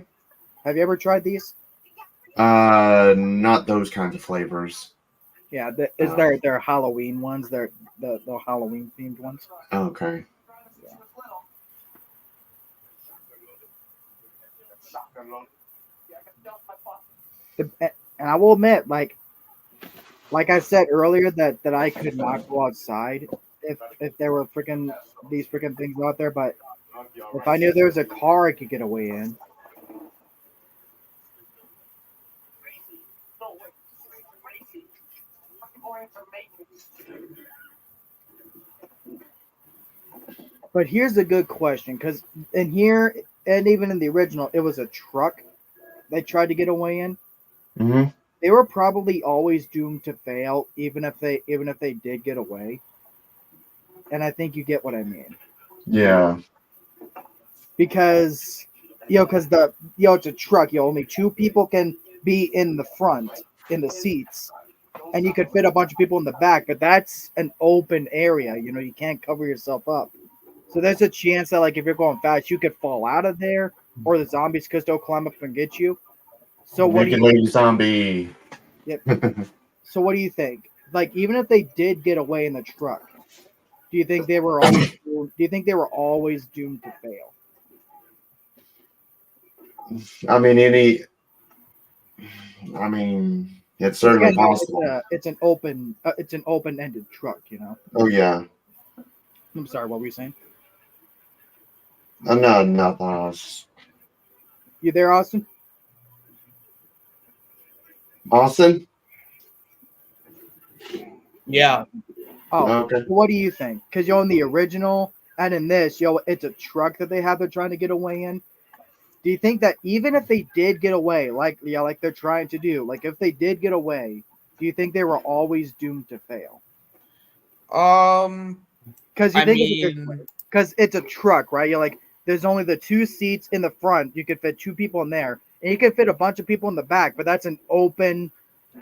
Have you ever tried these? Not those kinds of flavors. Yeah, they're Halloween ones. They're the Halloween themed ones. Okay. And I will admit, like I said earlier, that I could not go outside if there were these freaking things out there. But if I knew there was a car I could get away in. But here's a good question, because in here and even in the original, it was a truck they tried to get away in. Mm-hmm. They were probably always doomed to fail, even if they did get away. And I think you get what I mean. Yeah. Because it's a truck. Only 2 people can be in the front in the seats, and you could fit a bunch of people in the back. But that's an open area. You can't cover yourself up. So there's a chance that, like, if you're going fast, you could fall out of there, or the zombies could still climb up and get you. So what do you Lady zombie. Yep. So what do you think? Like, even if they did get away in the truck, do you think they were always doomed to fail? I mean, it's certainly possible. It's an open-ended truck. Oh yeah. I'm sorry. What were you saying? No, nothing. You there, Austin? Austin? Yeah. Oh, Okay. what do you think? Because in the original and in this, it's a truck that they're trying to get away in. Do you think that even if they did get away, like they're trying to do, like if they did get away, do you think they were always doomed to fail? Because because it's a truck, right? You're like, there's only the 2 seats in the front. You could fit 2 people in there, and you could fit a bunch of people in the back. But that's an open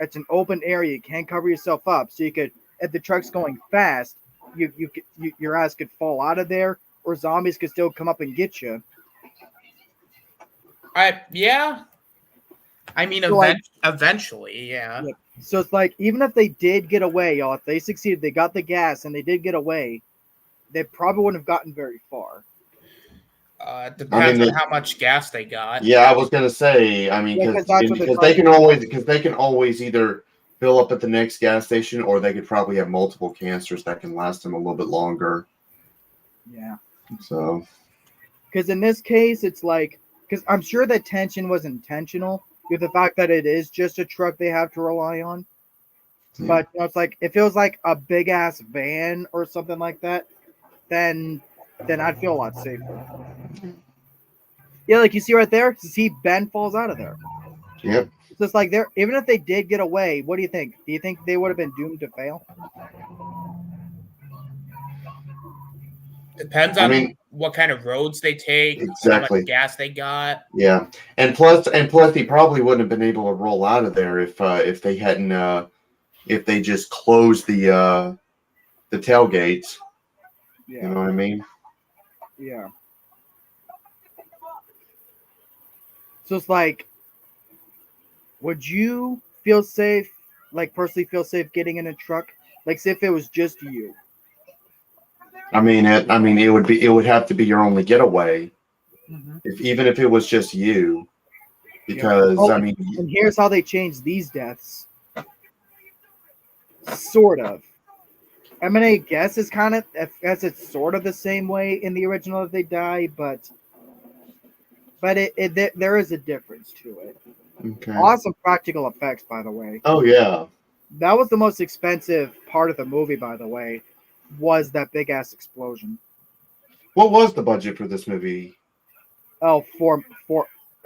area. You can't cover yourself up, so you could. If the truck's going fast, your ass could fall out of there, or zombies could still come up and get you. Yeah. I mean, So, eventually, yeah. So it's like, even if they did get away, if they succeeded, they got the gas and they did get away, they probably wouldn't have gotten very far. Depends on how much gas they got. Yeah, I was gonna say. I mean, because they can always either fill up at the next gas station, or they could probably have multiple canisters that can last them a little bit longer. Yeah. So. Because in this case, it's like, because I'm sure that tension was intentional with the fact that it is just a truck they have to rely on. Yeah. But it's like if it was like a big ass van or something like that, then I'd feel a lot safer. Yeah, like you see right there, see Ben falls out of there. Yep. So it's like they're even if they did get away, what do you think? Do you think they would have been doomed to fail? Depends I on mean, what kind of roads they take, how much exactly. gas they got. Yeah, and plus, he probably wouldn't have been able to roll out of there if they hadn't if they just closed the tailgates. You Yeah, know what I mean? yeah. So it's like, would you feel safe, like personally feel safe getting in a truck? Like, say if it was just you. I mean, it would have to be your only getaway, if even if it was just you, Yep. because Oh, I mean, and here's how they changed these deaths. Sort of. I mean, I guess it's kind of, as it's sort of the same way in the original that they die, but there is a difference to it. okay. Awesome practical effects, by the way. Oh yeah. That was the most expensive part of the movie, by the way, was that big ass explosion. What was the budget for this movie? Oh, for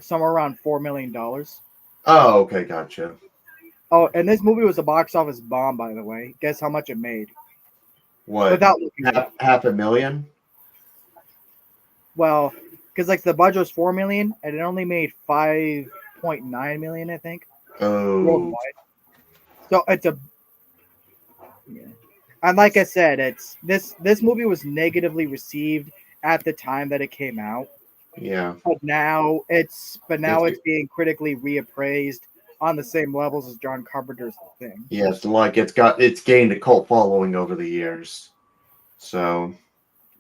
somewhere around $4 million. Oh, okay, gotcha. Oh, and this movie was a box office bomb, by the way. Guess how much it made? What? Without looking it up. Half a million? Well, because like the budget was $4 million, and it only made $5.9 million, I think, Oh, worldwide. So it's a, yeah. And like I said, it's this movie was negatively received at the time that it came out, yeah. but now it's being critically reappraised on the same levels as John Carpenter's Thing. Yes, like it's gained a cult following over the years. So,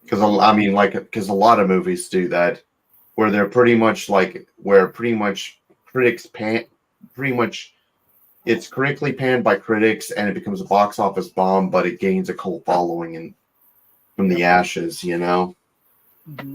because I mean, because a lot of movies do that, where they're pretty much critics pretty much it's critically panned by critics and it becomes a box office bomb, but it gains a cult following and from the ashes, you know. Mm-hmm.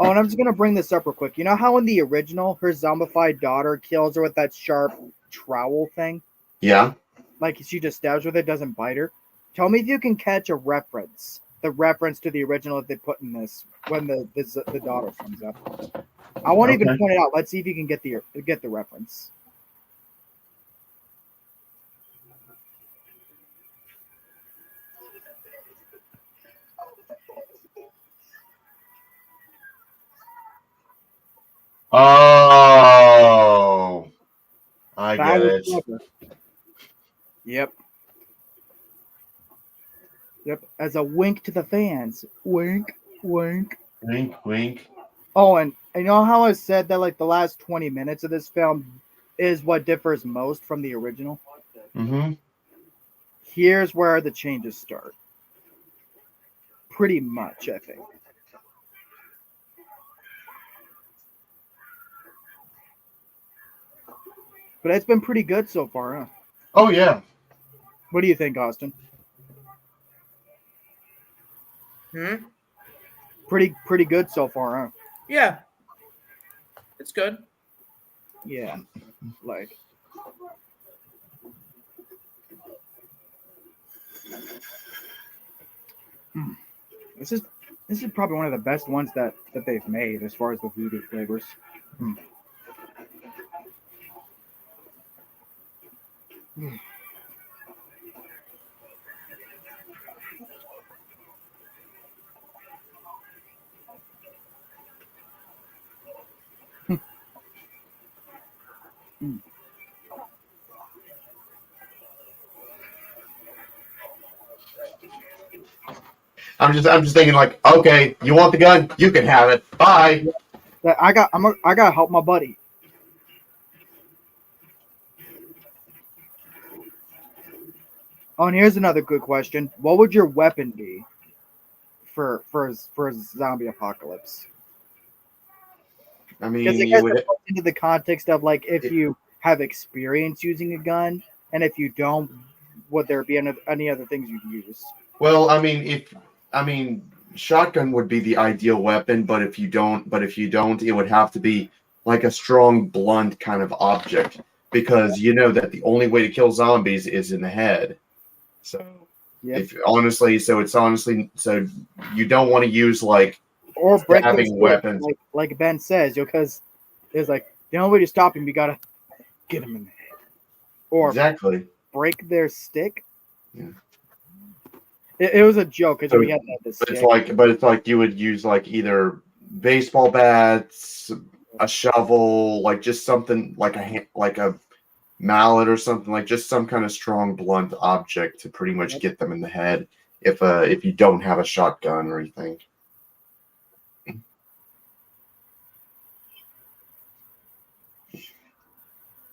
Oh, and I'm just gonna bring this up real quick. You know how in the original, her zombified daughter kills her with that sharp trowel thing? Yeah. Like she just stabs with it, doesn't bite her. Tell me if you can catch the reference to the original that they put in this when the daughter comes up. I won't even point it out. Let's see if you can get the reference. Oh, I That get was it. clever. Yep. Yep. As a wink to the fans. Wink, wink. Wink, wink. Oh, and you know how I said that like the last 20 minutes of this film is what differs most from the original? Mm-hmm. Here's where the changes start. Pretty much, I think. But it's been pretty good so far, huh? Oh yeah. What do you think, Austin? Pretty good so far, huh? Yeah. It's good. Yeah. Like this is probably one of the best ones that they've made as far as the voodoo flavors. I'm just thinking like, okay, you want the gun? You can have it. Bye. I gotta help my buddy. Oh, and here's another good question: what would your weapon be for a zombie apocalypse? I Because mean, it gets into the context of like if you have experience using a gun, and if you don't, would there be any other things you'd use? well, I mean, shotgun would be the ideal weapon, but if you don't, it would have to be like a strong, blunt kind of object. because you know that the only way to kill zombies is in the head. So Yep. so you don't want to use like Or break their stabbing stick, weapons. like Ben says, because it's like the only way to stop him, you gotta get him in the head, or Exactly. break their stick. Yeah. It was a joke because So- we had the But stick. it's like you would use like either baseball bats, a shovel, like just something like like a mallet or something, like just some kind of strong blunt object to pretty much Yep. get them in the head if you don't have a shotgun or anything.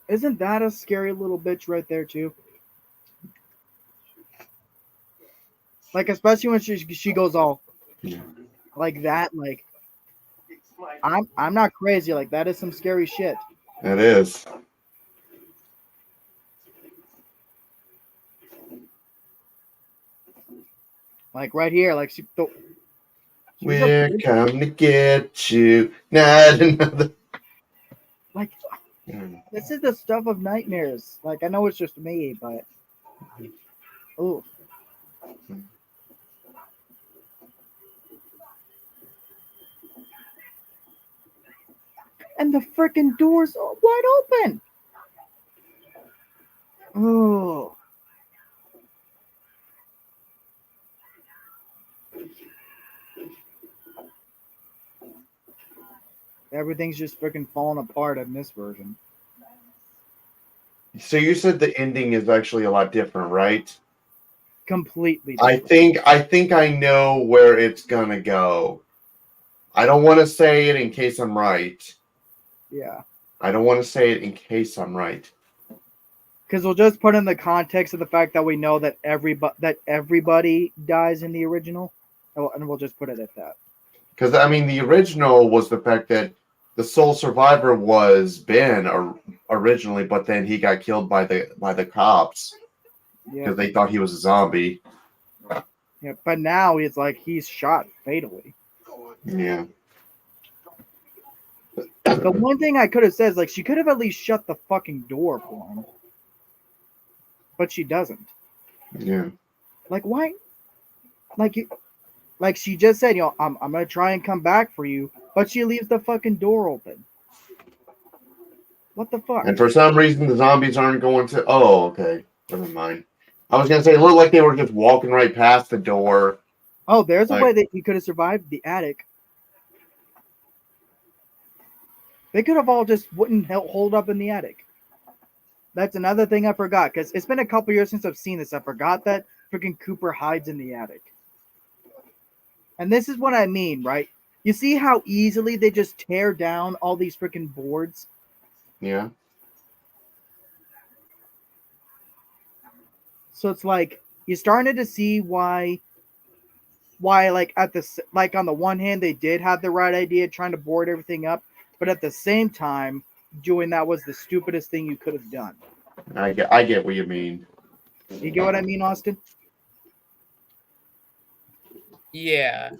Isn't that a scary little bitch right there too? Like especially when she goes all Yeah. like that. Like I'm not crazy. Like that is some scary shit. It is. Like right here. Like she's We're coming to get you. Not another. like this is the stuff of nightmares. Like I know it's just me, but ooh. And the freaking door's wide open. Oh. Everything's just freaking falling apart in this version. So you said the ending is actually a lot different, right? Completely I different. think I know where it's gonna go. I don't want to say it in case I'm right. Yeah. I don't want to say it in case I'm right. Because we'll just put in the context of the fact that we know that everybody dies in the original, and we'll just put it at that. Because I mean, the original was the fact that the sole survivor was Ben originally, but then he got killed by the cops Yeah. because they thought he was a zombie. Yeah. But now it's like he's shot fatally. Yeah. The one thing I could have said is like she could have at least shut the fucking door for him, but she doesn't. Yeah. Like why? Like she just said, I'm gonna try and come back for you, but she leaves the fucking door open. What the fuck? And for some reason, the zombies aren't going to. Oh, okay. Never mind. I was gonna say it looked like they were just walking right past the door. Oh, there's a Like- way that he could have survived the attic. They could have all just wouldn't hold up in the attic. That's another thing I forgot because it's been a couple years since I've seen this. I forgot that freaking Cooper hides in the attic. And this is what I mean, right? You see how easily they just tear down all these freaking boards? Yeah. So it's like you're starting to see why like on the one hand they did have the right idea trying to board everything up, but at the same time doing that was the stupidest thing you could have done. I get what you mean. You get what I mean, Austin? Yeah.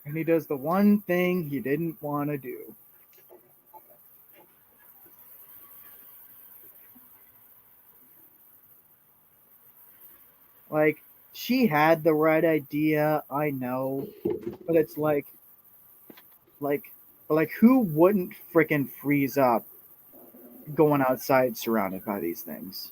And he does the one thing he didn't want to do. Like, she had the right idea, I know, but it's like, who wouldn't freaking freeze up going outside surrounded by these things?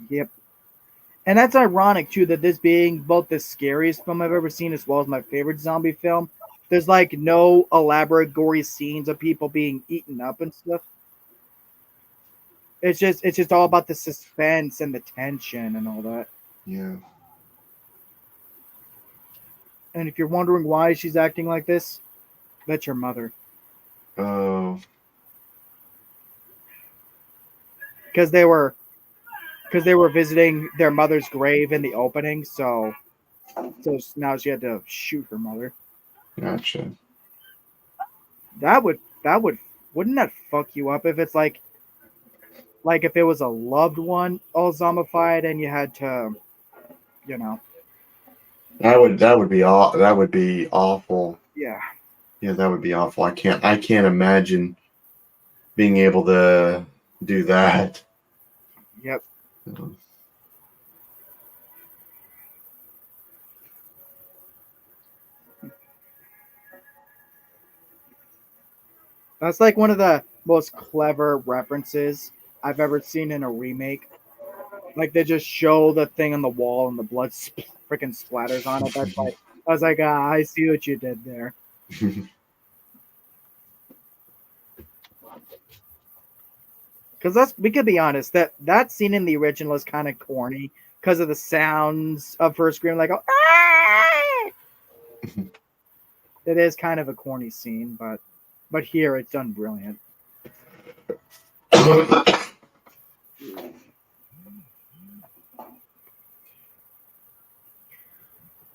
Yep. And that's ironic too that this being both the scariest film I've ever seen as well as my favorite zombie film, there's like no elaborate gory scenes of people being eaten up and stuff. It's just all about the suspense and the tension and all that. Yeah. And if you're wondering why she's acting like this, that's your mother. Oh. Because they were visiting their mother's grave in the opening, so now she had to shoot her mother. Gotcha. that would wouldn't that fuck you up if it's like if it was a loved one all zombified and you had to, you know, that would be awful. yeah. Yeah, that would be awful. I can't imagine being able to do that. Yep. That's like one of the most clever references I've ever seen in a remake. Like they just show the thing on the wall and the blood freaking splatters on it. That's like I was like, ah, I see what you did there. Because we could be honest that scene in the original is kind of corny because of the sounds of her scream like, oh, ah! It is kind of a corny scene, but here it's done brilliant.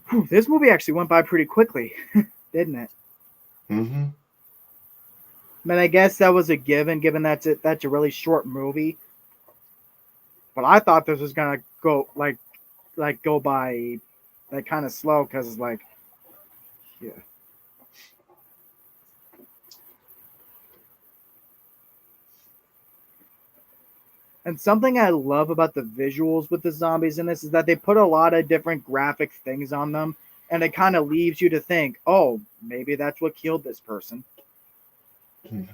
Whew, this movie actually went by pretty quickly, didn't it? Mm-hmm. I mean, I guess that was a given that's a really short movie. But I thought this was gonna go go by like kind of slow because like yeah. And something I love about the visuals with the zombies in this is that they put a lot of different graphic things on them, and it kind of leaves you to think, oh, maybe that's what killed this person. And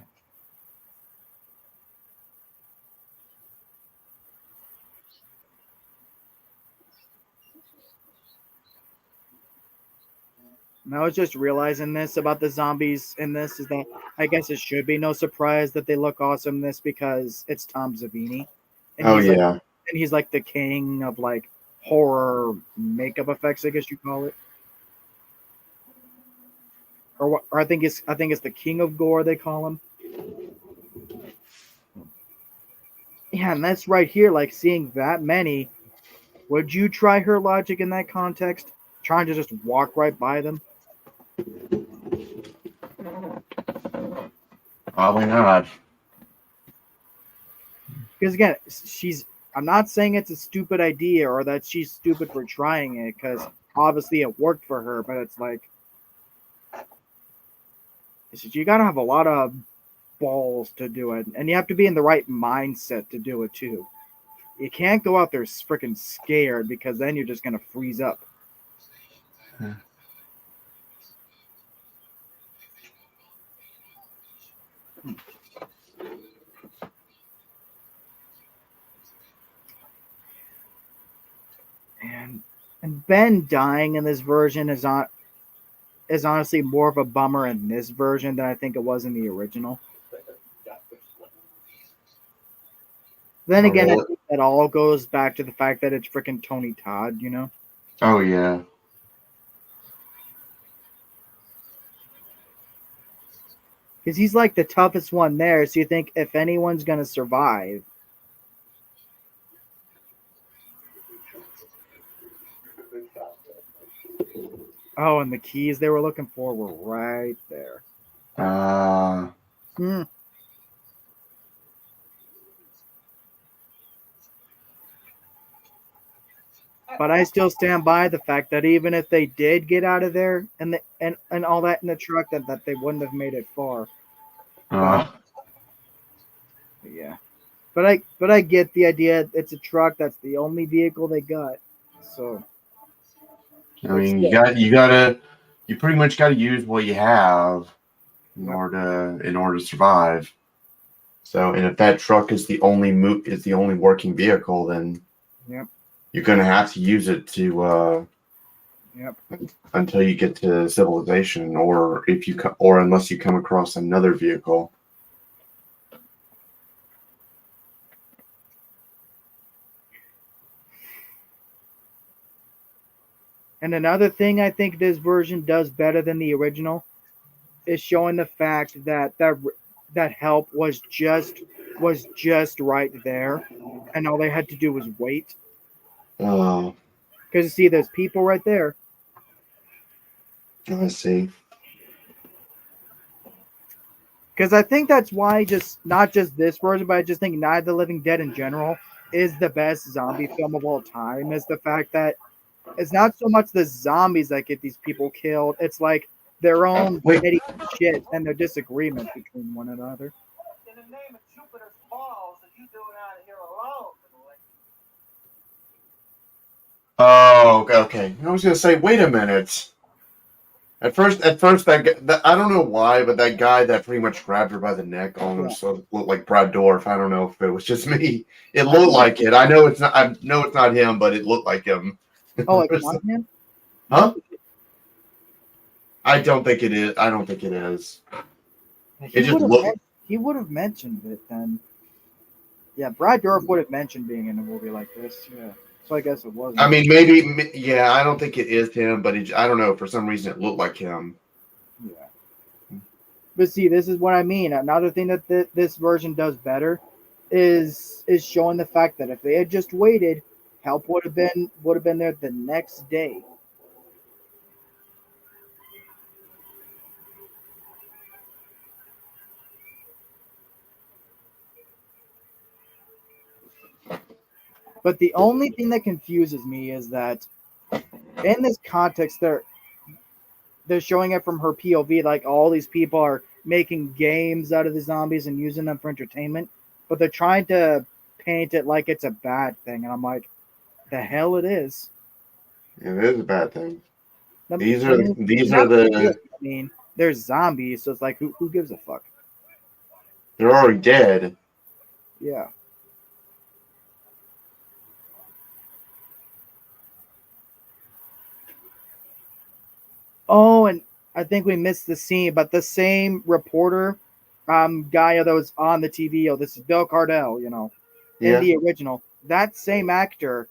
I was just realizing this about the zombies in this is that I guess it should be no surprise that they look awesome in this because it's Tom Savini, and Oh yeah. he's like the king of like horror makeup effects, I guess you call it. Or what? Or I think it's the king of gore they call him. Yeah, and that's right here. Like seeing that many, would you try her logic in that context? Trying to just walk right by them? Probably not. Because again, she's. I'm not saying it's a stupid idea or that she's stupid for trying it, because obviously it worked for her. But it's like, you gotta have a lot of balls to do it, and you have to be in the right mindset to do it too. You can't go out there freaking scared because then you're just gonna freeze up. And Ben dying in this version is honestly more of a bummer in this version than I think it was in the original. Then Oh, again, I really? think that all goes back to the fact that it's freaking Tony Todd, you know? Oh yeah. Because he's like the toughest one there, so you think if anyone's going to survive. Oh, and the keys they were looking for were right there. Hmm. But I still stand by the fact that even if they did get out of there and all that in the truck, that they wouldn't have made it far. But yeah. But I get the idea. It's a truck. That's the only vehicle they got. So I mean, you pretty much gotta use what you have in order to survive. So, and if that truck is the only working vehicle, then yep. you're gonna have to use it to Yep. until you get to civilization, or unless you come across another vehicle. And another thing I think this version does better than the original is showing the fact that help was just right there, and all they had to do was wait. Oh, Because you see, there's people right there. I see. Because I think that's why just not just this version, but I just think Night of the Living Dead in general is the best zombie film of all time. Is the fact that it's not so much the zombies that get these people killed; it's like their own Wait. petty shit and their disagreement between one another. In the name of Jupiter's balls, are you doing out here alone? Oh, okay. I was gonna say, wait a minute. At first, I don't know why, but that guy that pretty much grabbed her by the neck almost looked like Brad Dorff. I don't know if it was just me. It looked like it. I know it's not. I know it's not him, but it looked like him. Oh, like not him? Huh? I don't think it is. I don't think it is. It just looked. He would have mentioned it then. Yeah, Brad Dourif would have mentioned being in a movie like this. Yeah, so I guess it wasn't. I mean, maybe. Yeah, I don't think it is him, but I don't know. For some reason, it looked like him. Yeah. But see, this is what I mean. Another thing that this version does better is showing the fact that if they had just waited, help would have been there the next day. But the only thing that confuses me is that in this context, they're showing it from her POV, like all these people are making games out of the zombies and using them for entertainment, but they're trying to paint it like it's a bad thing, and I'm like, the hell it is. It is a bad thing. I These mean, are the. I mean, there's zombies, so it's like, who gives a fuck? They're already dead. Yeah. Oh, and I think we missed the scene, but the same reporter, guy that was on the TV. Oh, this is Bill Cardell, in the original. That same actor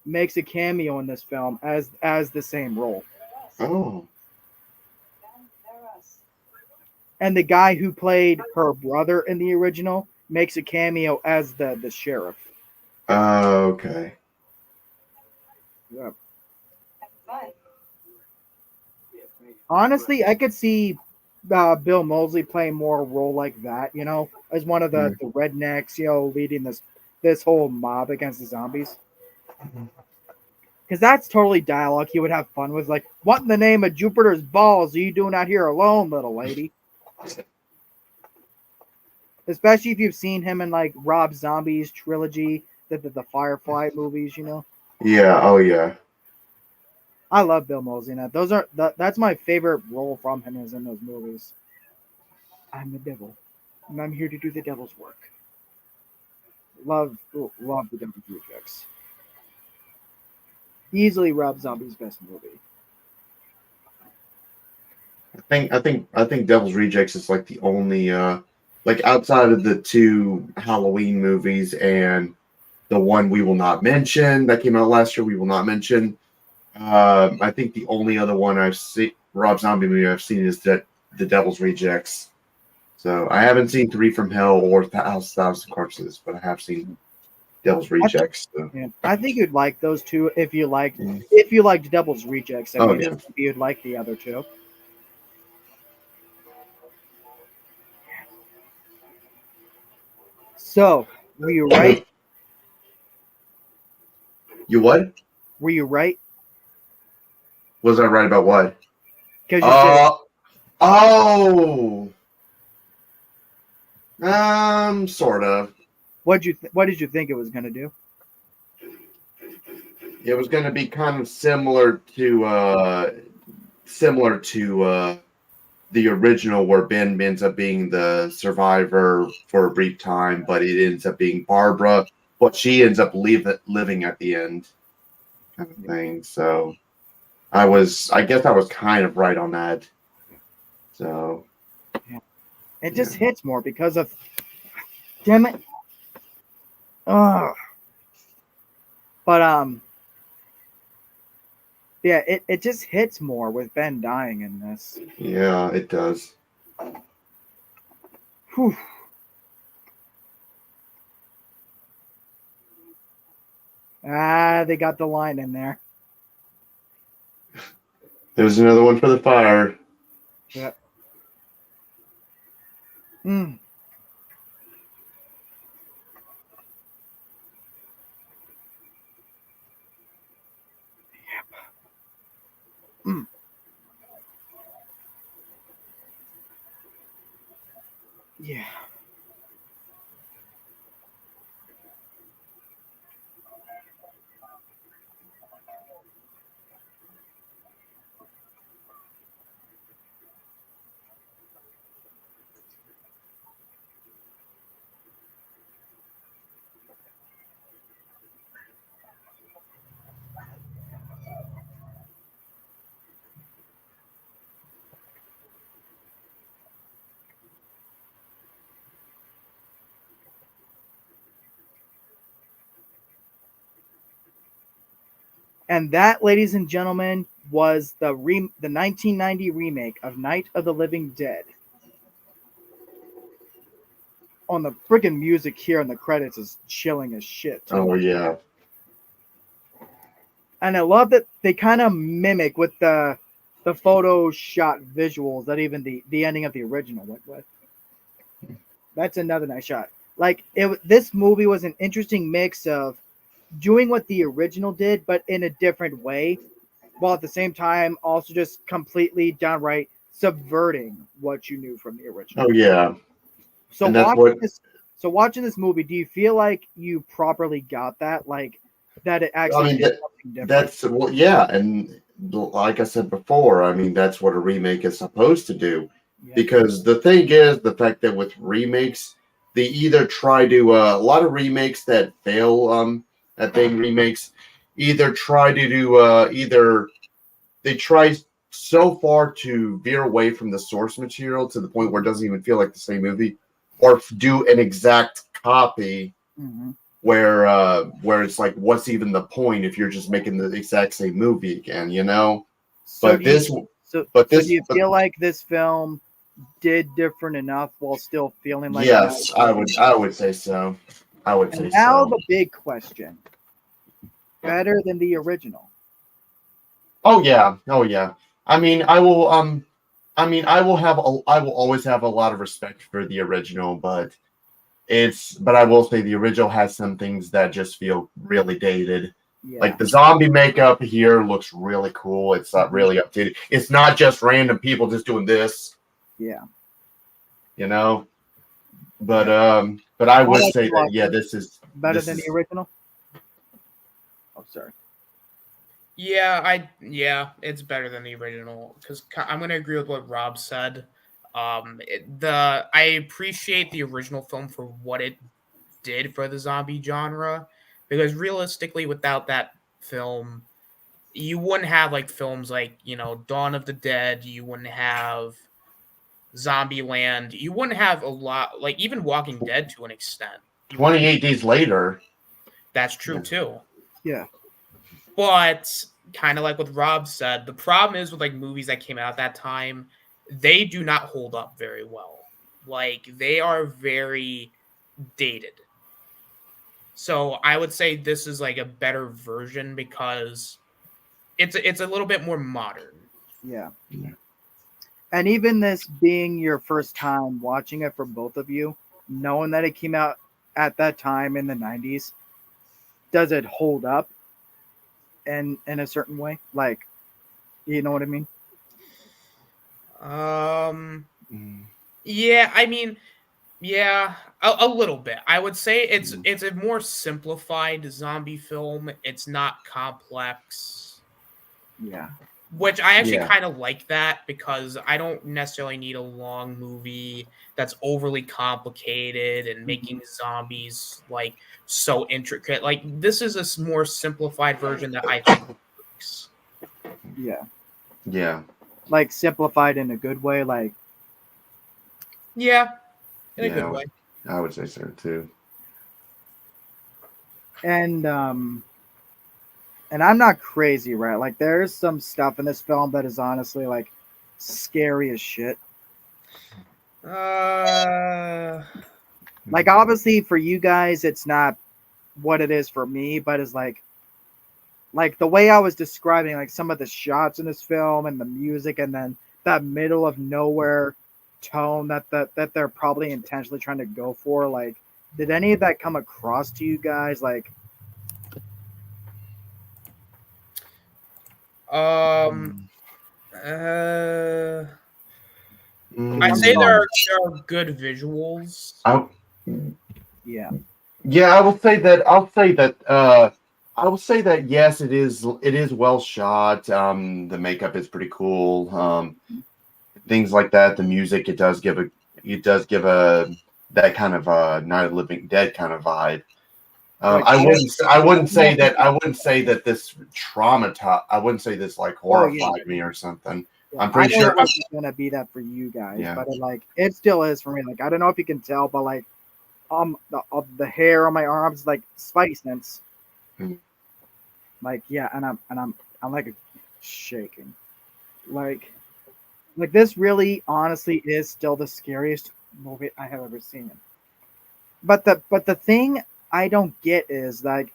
makes a cameo in this film as the same role. Oh. And the guy who played her brother in the original makes a cameo as the sheriff. Okay. Yeah. Honestly, I could see Bill Moseley playing more a role like that, as one of the rednecks, leading this whole mob against the zombies. Because that's totally dialogue he would have fun with. Like, what in the name of Jupiter's balls are you doing out here alone, little lady? Especially if you've seen him in, like, Rob Zombie's trilogy, the Firefly movies, Yeah, oh yeah. I love Bill Moseley in that. That's my favorite role from him is in those movies. I'm the devil, and I'm here to do the devil's work. Love the Devil's Rejects. Easily Rob Zombie's best movie. I think Devil's Rejects is like the only like outside of the two Halloween movies and the one we will not mention that came out last year, we will not mention. I think the only other one I've seen Rob Zombie movie I've seen is the Devil's Rejects. So I haven't seen Three from Hell or House of Thousand Corpses, but I have seen Devil's Rejects. I think you'd like those two if you liked Devil's Rejects. I mean, you'd like the other two. So, were you right? You what? Were you right? Was I right about what? Because you said, sort of. What did you think it was going to do? It was going to be kind of similar to the original, where Ben ends up being the survivor for a brief time, but it ends up being Barbara, what she ends up living at the end, kind of thing. So I guess I was kind of right on that. So it just hits more because of, damn it. But yeah, it just hits more with Ben dying in this. Yeah, it does. Whew. They got the line in there. There's another one for the fire. Yeah. Mm. Mm. Yeah. And that, ladies and gentlemen, was the 1990 remake of Night of the Living Dead. On the freaking music here in the credits is chilling as shit too. Oh yeah. And I love that they kind of mimic with the Photoshop visuals that even the ending of the original went with. That's another nice shot. Like this movie was an interesting mix of doing what the original did, but in a different way, while at the same time also just completely downright subverting what you knew from the original. Oh yeah. So And that's watching what this, so watching this movie, do you feel like you properly got that, like that it I actually mean did something different? that's well, yeah, and like I said before, I mean that's what a remake is supposed to do. Yeah. Because the thing is, the fact that with remakes, they either try to a lot of remakes that fail at being remakes, either try to do either they try so far to veer away from the source material to the point where it doesn't even feel like the same movie, or do an exact copy Mm-hmm. where it's like, what's even the point if you're just making the exact same movie again, you know? So But do you this, so but so this, do you but feel like this film did different enough while still feeling like a nice yes, movie? I would say so. I would And say now so. the big question: better than the original? Oh yeah, oh yeah. I mean, I will always have a lot of respect for the original, but I will say the original has some things that just feel really dated. Yeah. Like the zombie makeup here looks really cool. It's not really updated. It's not just random people just doing this, Yeah. you know. Yeah. But I How would about say you, that yeah, Lobster? Better this than the is original? Oh, sorry. Yeah, it's better than the original because I'm gonna agree with what Rob said. I appreciate the original film for what it did for the zombie genre because realistically, without that film, you wouldn't have like films like Dawn of the Dead. You wouldn't have Zombieland. You wouldn't have a lot like even Walking Dead to an extent. You wouldn't. 28 days later. That's true Yeah. too. Yeah. But kind of like what Rob said, the problem is with like movies that came out at that time, they do not hold up very well. Like they are very dated. So I would say this is like a better version because it's a little bit more modern. Yeah. And even this being your first time watching it for both of you, knowing that it came out at that time in the 90s, does it hold up in a certain way? Like, you know what I mean? Um Mm. yeah, I mean, yeah, a little bit. I would say it's a more simplified zombie film. It's not complex. Yeah. Which I actually Yeah. kind of like that because I don't necessarily need a long movie that's overly complicated and making zombies like so intricate. Like this is a more simplified version that I think works. Yeah. Yeah. Like simplified in a good way. Like, Yeah, in a good Yeah. way. I would say so too. and and I'm not crazy, right? Like there's some stuff in this film that is honestly like scary as shit. Like obviously for you guys it's not what it is for me, but it's like the way I was describing like some of the shots in this film and the music and then that middle of nowhere tone that they're probably intentionally trying to go for? Like, did any of that come across to you guys? Like, Um. Uh. I'd I'm say Mm, there are good visuals. I, yeah, yeah, I will say that. I will say that yes, it is. It is well shot. The makeup is pretty cool. Things like that. The music, it does give a. It does give a that kind of Night of the Living Dead kind of vibe. like I wouldn't. I wouldn't say yeah. that. I wouldn't say that this traumatized. I wouldn't say this like Oh yeah, horrified me or something. yeah. I'm I pretty know sure. it wasn't gonna be that for you guys, Yeah. but it still is for me. Like, I don't know if you can tell, but like the hair on my arms like spidey sense. Hmm. Like, yeah, and I'm like shaking. Like this really honestly is still the scariest movie I have ever seen. But the thing I don't get is like,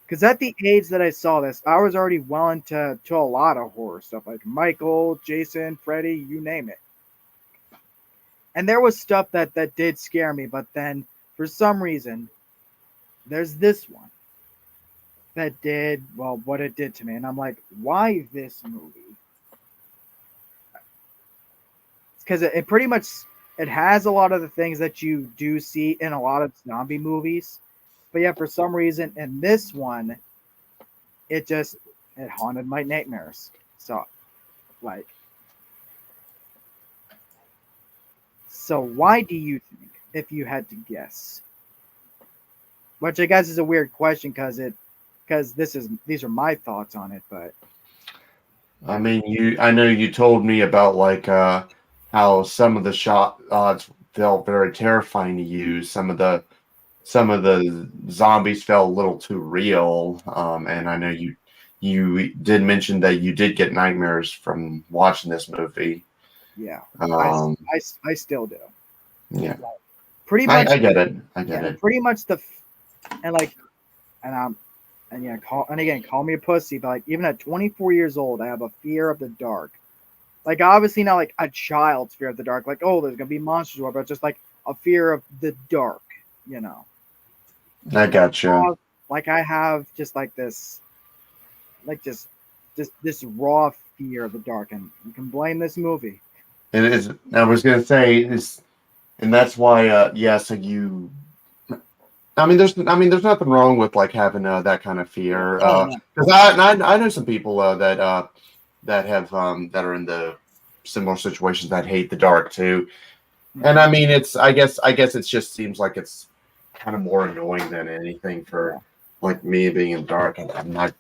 because at the age that I saw this, I was already well into a lot of horror stuff like Michael, Jason, Freddy, you name it. And there was stuff that did scare me, but then for some reason there's this one that did well what it did to me, and I'm like, why this movie? Because it pretty much it has a lot of the things that you do see in a lot of zombie movies, but yeah, for some reason in this one, it just it haunted my nightmares. So like, so why do you think, if you had to guess? Which I guess is a weird question because these are my thoughts on it, but I mean, I know you told me about like how some of the shot felt very terrifying to you. Some of the zombies felt a little too real. And I know you did mention that you did get nightmares from watching this movie. yeah, I, Um, I still do. yeah, Pretty much, I get it. I yeah, get and it. pretty much and like, and and yeah, call me a pussy, but like even at 24 years old, I have a fear of the dark. Like, obviously not like a child's fear of the dark, like, oh, there's gonna be monsters, but just like a fear of the dark, you know. I gotcha. Like I have just like this, like just this raw fear of the dark, and you can blame this movie. It is. I was gonna say is, and that's why. Yeah. So you. I mean, there's nothing wrong with like having that kind of fear. Oh yeah, Because I know some people that have that are in the similar situations that hate the dark too. And I mean, I guess it just seems like it's kind of more annoying than anything yeah, for like me being in the dark. I'm not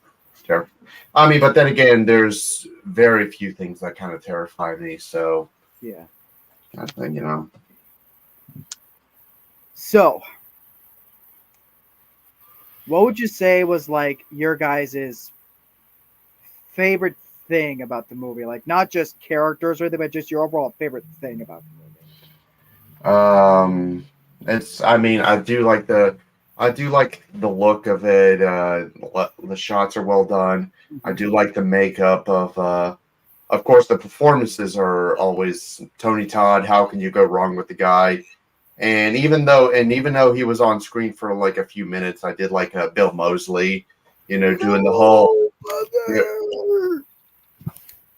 terrified. I mean, but then again, there's very few things that kind of terrify me. So yeah. I think, you know. So, what would you say was like your guys's favorite thing about the movie? Like, not just characters or anything, but just your overall favorite thing about the movie. It's. I mean, I do like the look of it. The shots are well done. I do like the makeup of course, the performances are always Tony Todd. How can you go wrong with the guy? And even though he was on screen for like a few minutes, I did like Bill Moseley, doing the whole No, "They're brother.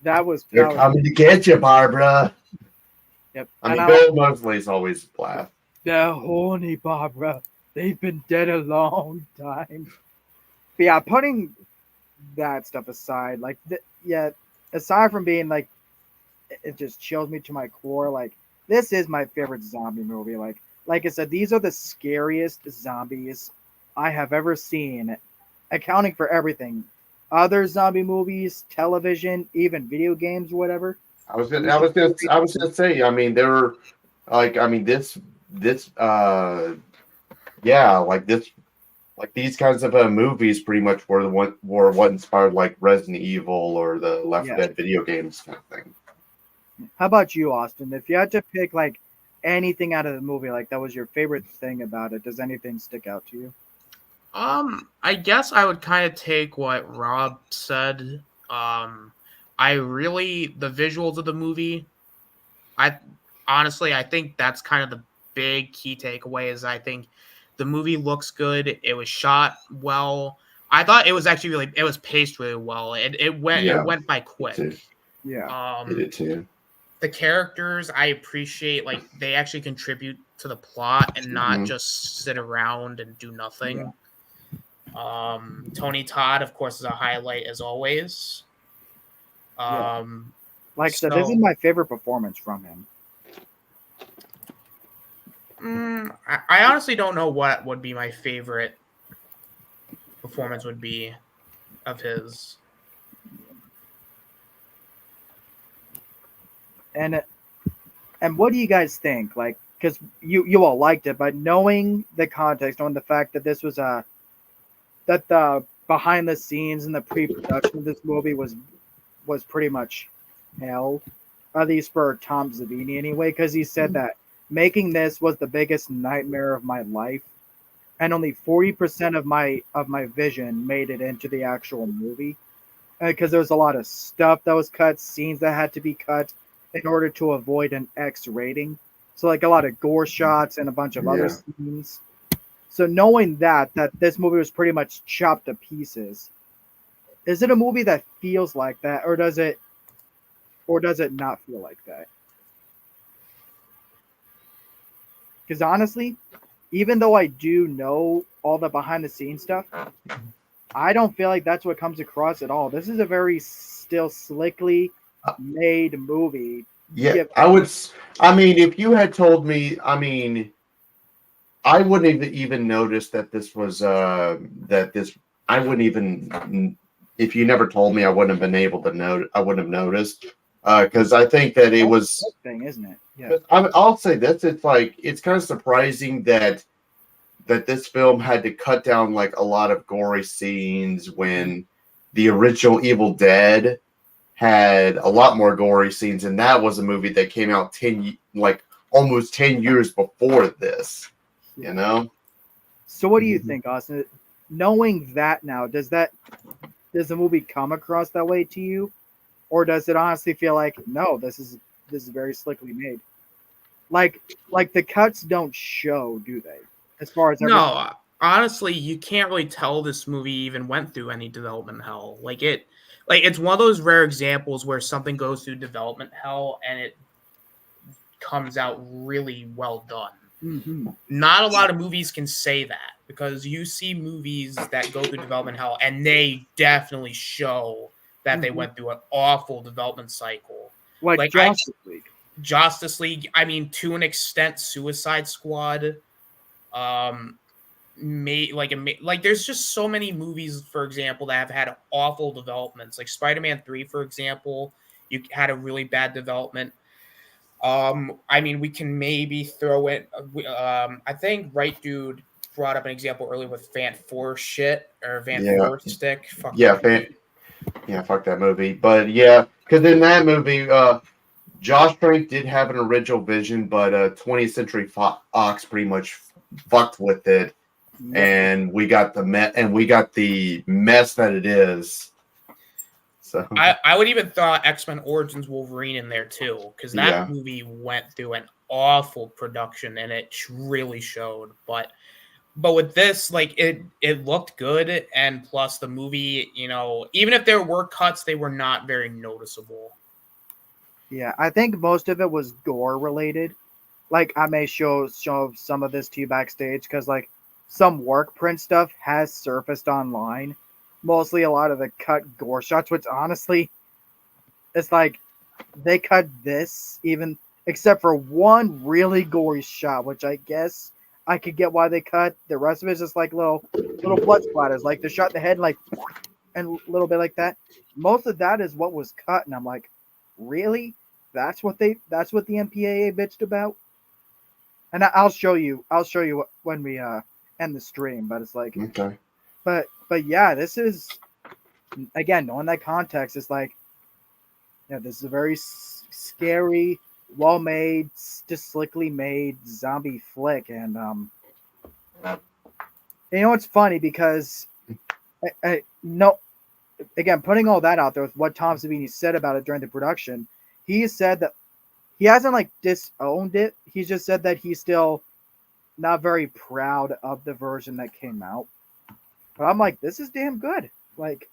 That was they're coming to get you, Barbara." yep. I And mean, I like Bill Moseley's always laugh. they're horny, Barbara. They've been dead a long time. But yeah, putting that stuff aside, like, yeah, aside from being like, it just chills me to my core. Like, this is my favorite zombie movie. Like I said, these are the scariest zombies I have ever seen, accounting for everything. Other zombie movies, television, even video games, whatever. These I was gonna say. I mean, there were like, I mean, this, yeah, like these kinds of movies pretty much were what inspired like Resident Evil or the Left 4 Yeah. Dead video games kind of thing. How about you, Austin? If you had to pick like anything out of the movie, like that was your favorite thing about it, does anything stick out to you? I guess I would kind of take what Rob said. I really the visuals of the movie. I honestly, I think that's kind of the big key takeaway is I think the movie looks good. It was shot well. I thought it was actually it was paced really well. It went by quick. Yeah. It did too. The characters I appreciate, like they actually contribute to the plot and not just sit around and do nothing. Tony Todd, of course, is a highlight as always. Like I said, this is my favorite performance from him. I honestly don't know what would be my favorite performance would be of his. And what do you guys think? Like, because you all liked it, but knowing the context, knowing the fact that this was that the behind the scenes and the pre-production of this movie was pretty much hell, at least for Tom Savini anyway, because he said that making this was the biggest nightmare of my life, and only 40% of my vision made it into the actual movie, because there was a lot of stuff that was cut, scenes that had to be cut in order to avoid an X rating. So like a lot of gore shots and a bunch of other scenes. So knowing that this movie was pretty much chopped to pieces, is it a movie that feels like that, or does it not feel like that? Because honestly, even though I do know all the behind the scenes stuff, I don't feel like that's what comes across at all. This is a very still slickly made movie. Yeah, I mean, if you had told me, I mean, I wouldn't even notice that this was I wouldn't even, if you never told me, I wouldn't have been able to know. I wouldn't have noticed because I think that it was thing, isn't it? Yeah. I'll say this: it's kind of surprising that this film had to cut down like a lot of gory scenes when the original Evil Dead had a lot more gory scenes, and that was a movie that came out almost 10 years before this. You know. So what do you think, Austin? Knowing that now, does the movie come across that way to you, or does it honestly feel like no, this is very slickly made? Like the cuts don't show, do they? As far as no, honestly, you can't really tell this movie even went through any development hell. It's one of those rare examples where something goes through development hell and it comes out really well done. Mm-hmm. Not a lot of movies can say that, because you see movies that go through development hell and they definitely show that they went through an awful development cycle. Like Justice League. Justice League, I mean, to an extent, Suicide Squad. There's just so many movies, for example, that have had awful developments. Like Spider-Man 3, for example, you had a really bad development. I mean, we can maybe throw it. I think Right Dude brought up an example earlier with Van Force stick. Fuck fuck that movie. But yeah, because in that movie, Josh Trank did have an original vision, but 20th Century Fox pretty much fucked with it, and we got the mess that it is. So I would even throw X-Men Origins Wolverine in there too, because that movie went through an awful production and it really showed. But with this, like it looked good, and plus the movie, even if there were cuts, they were not very noticeable. Yeah, I think most of it was gore related. Like I may show some of this to you backstage because like some work print stuff has surfaced online. Mostly a lot of the cut gore shots, which honestly, it's like they cut this even except for one really gory shot, which I guess I could get why they cut. The rest of it is just like little blood splatters, like they shot the head like and a little bit like that. Most of that is what was cut, and I'm like, really? That's what the MPAA bitched about? And I'll show you when we end the stream. But it's like, okay. But yeah, this is, again, knowing that context, it's like, yeah, this is a very scary, well-made, just slickly made zombie flick. And it's funny because again, putting all that out there with what Tom Savini said about it during the production, he said he hasn't like disowned it. He just said that he's still not very proud of the version that came out. But I'm like, this is damn good. Like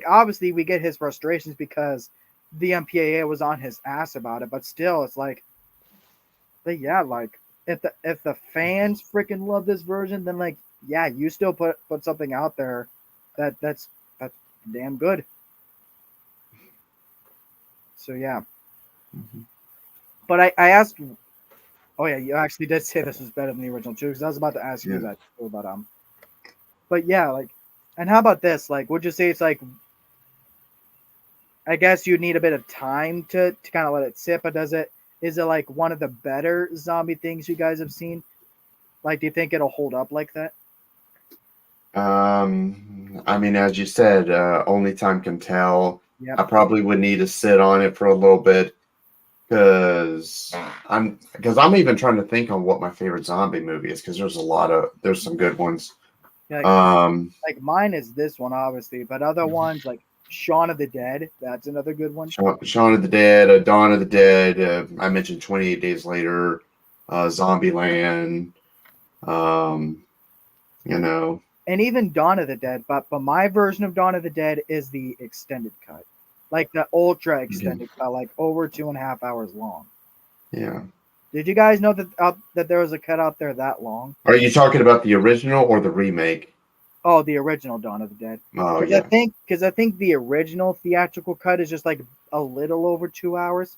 obviously we get his frustrations because the MPAA was on his ass about it, but still it's like, but yeah, like if the fans freaking love this version, then like yeah, you still put something out there that's damn good. So yeah. Mhm. But I asked, oh yeah, you actually did say this was better than the original too, because I was about to ask you Yeah. that too about But yeah, like, and how about this? Like, would you say it's like, I guess you need a bit of time to kind of let it sit, but is it like one of the better zombie things you guys have seen? Like, do you think it'll hold up like that? I mean, as you said, only time can tell. Yep. I probably would need to sit on it for a little bit because I'm even trying to think on what my favorite zombie movie is because there's some good ones. Yeah, Um, like mine is this one obviously, but other ones like Shaun of the Dead, that's another good one. Shaun of the Dead, Dawn of the Dead. I mentioned 28 Days Later, Zombieland. Um, you know, And even Dawn of the Dead, but my version of Dawn of the Dead is the extended cut, like the ultra extended cut, like over 2.5 hours long. yeah. Did you guys know that there was a cut out there that long? Are you talking about the original or the remake? Oh, the original Dawn of the Dead. Oh Because yeah. I think the original theatrical cut is just like a little over 2 hours.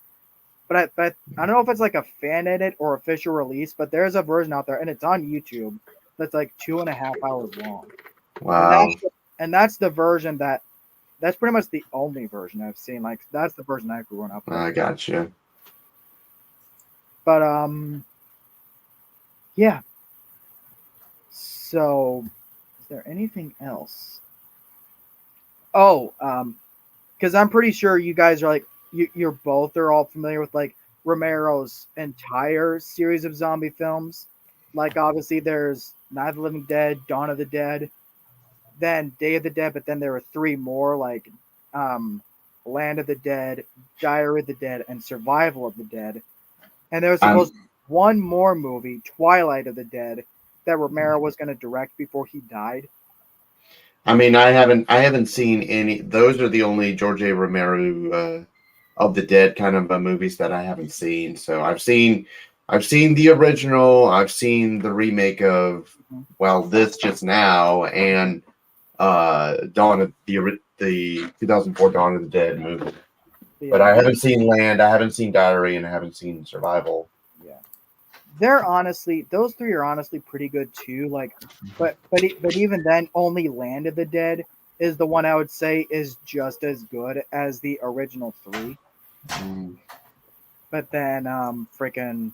But I don't know if it's like a fan edit or official release, but there's a version out there and it's on YouTube that's like 2.5 hours long. And Wow. that's the version that's pretty much the only version I've seen. Like that's the version I've grown up with. I got you. But yeah. So is there anything else? Oh, because I'm pretty sure you guys are like you're both are all familiar with like Romero's entire series of zombie films. Like obviously there's Night of the Living Dead, Dawn of the Dead, then Day of the Dead, but then there were three more like um, Land of the Dead, Diary of the Dead, and Survival of the Dead. And there was I'm supposed to be one more movie, Twilight of the Dead, that Romero was going to direct before he died. I mean, I haven't seen any. Those are the only George A. Romero of the Dead kind of movies that I haven't seen. So I've seen the original. I've seen the remake of this just now, and Dawn of the 2004 Dawn of the Dead movie. But Yeah, I haven't seen Land. I haven't seen Diary, and I haven't seen Survival. yeah. They're honestly those three are honestly pretty good too. Like, but even then, only Land of the Dead is the one I would say is just as good as the original three. Mm, But then, freaking,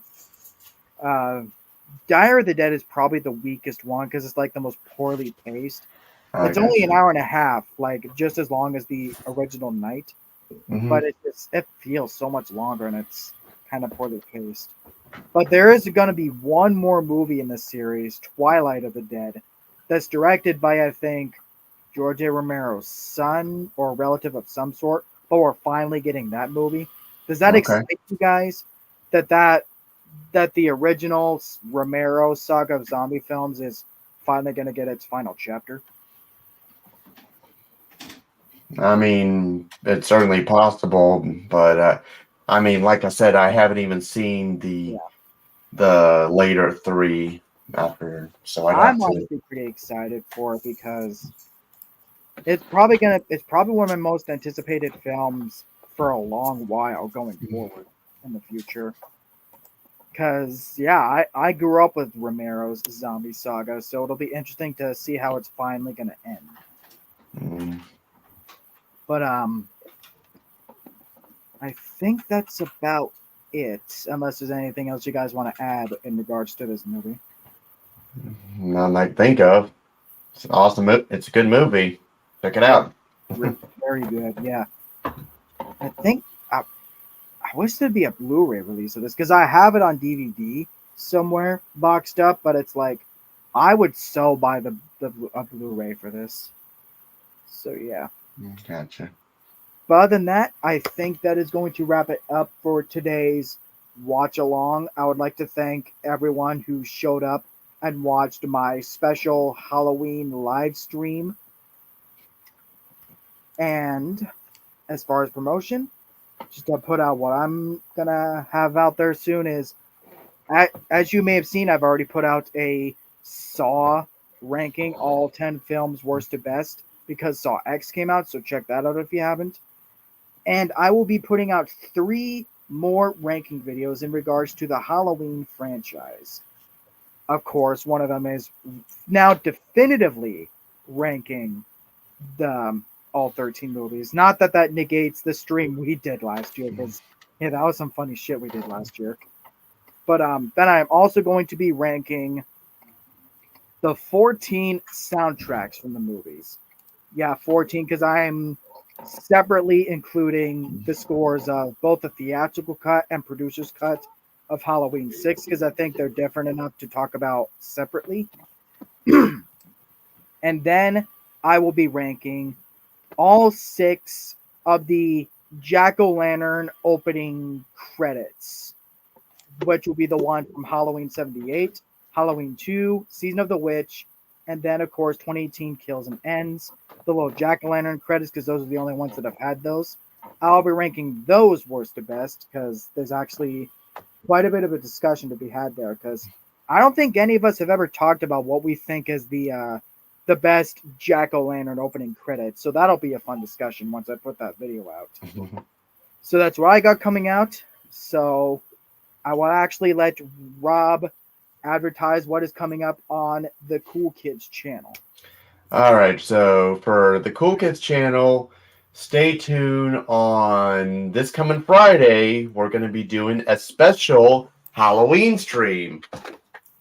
uh, Dire of the Dead is probably the weakest one because it's like the most poorly paced. I It's only an gotcha. hour and a half, like just as long as the original Night, Hmm. but it feels so much longer and it's kind of poorly paced. But there is going to be one more movie in this series, Twilight of the Dead, that's directed by I think George A. Romero's son or relative of some sort. But we're finally getting that movie. Does that Okay. excite you guys? That the original Romero saga of zombie films is finally going to get its final chapter? I mean, it's certainly possible, but I mean, like I said, I haven't even seen the Yeah, the later three after, so I'd have I'm to. honestly pretty excited for it because it's probably one of my most anticipated films for a long while going forward in the future. Because yeah, I grew up with Romero's zombie saga, so it'll be interesting to see how it's finally going to end. Mm, But I think that's about it. Unless there's anything else you guys want to add in regards to this movie. none I can think of. It's an awesome. It's a good movie. Check it Yeah, out. very good. Yeah, I think I wish there'd be a Blu-ray release of this because I have it on DVD somewhere boxed up, but it's like I would so buy a Blu-ray for this. So yeah. Gotcha. But other than that, I think that is going to wrap it up for today's watch along. I would like to thank everyone who showed up and watched my special Halloween live stream. And as far as promotion, just to put out what I'm gonna have out there soon is, as you may have seen, I've already put out a Saw ranking all 10 films worst to best because Saw X came out, so check that out if you haven't. And I will be putting out 3 more ranking videos in regards to the Halloween franchise. Of course, one of them is now definitively ranking the all 13 movies. Not that that negates the stream we did last year, because yeah, that was some funny shit we did last year. But then I'm also going to be ranking the 14 soundtracks from the movies. Yeah, 14, because I'm separately including the scores of both the theatrical cut and producer's cut of Halloween 6, because I think they're different enough to talk about separately. And then I will be ranking all 6 of the Jack-o'-lantern opening credits, which will be the one from Halloween 78, Halloween 2, Season of the Witch, and then, of course, 2018 Kills and Ends, the little Jack-o'-lantern credits, because those are the only ones that have had those. I'll be ranking those worst to best, because there's actually quite a bit of a discussion to be had there, because I don't think any of us have ever talked about what we think is the best Jack-o'-lantern opening credits, so that'll be a fun discussion once I put that video out. So that's what I got coming out, so I will actually let Rob advertise what is coming up on the Cool Kids channel. All right, so for the Cool Kids channel, stay tuned on this coming Friday. We're going to be doing a special Halloween stream.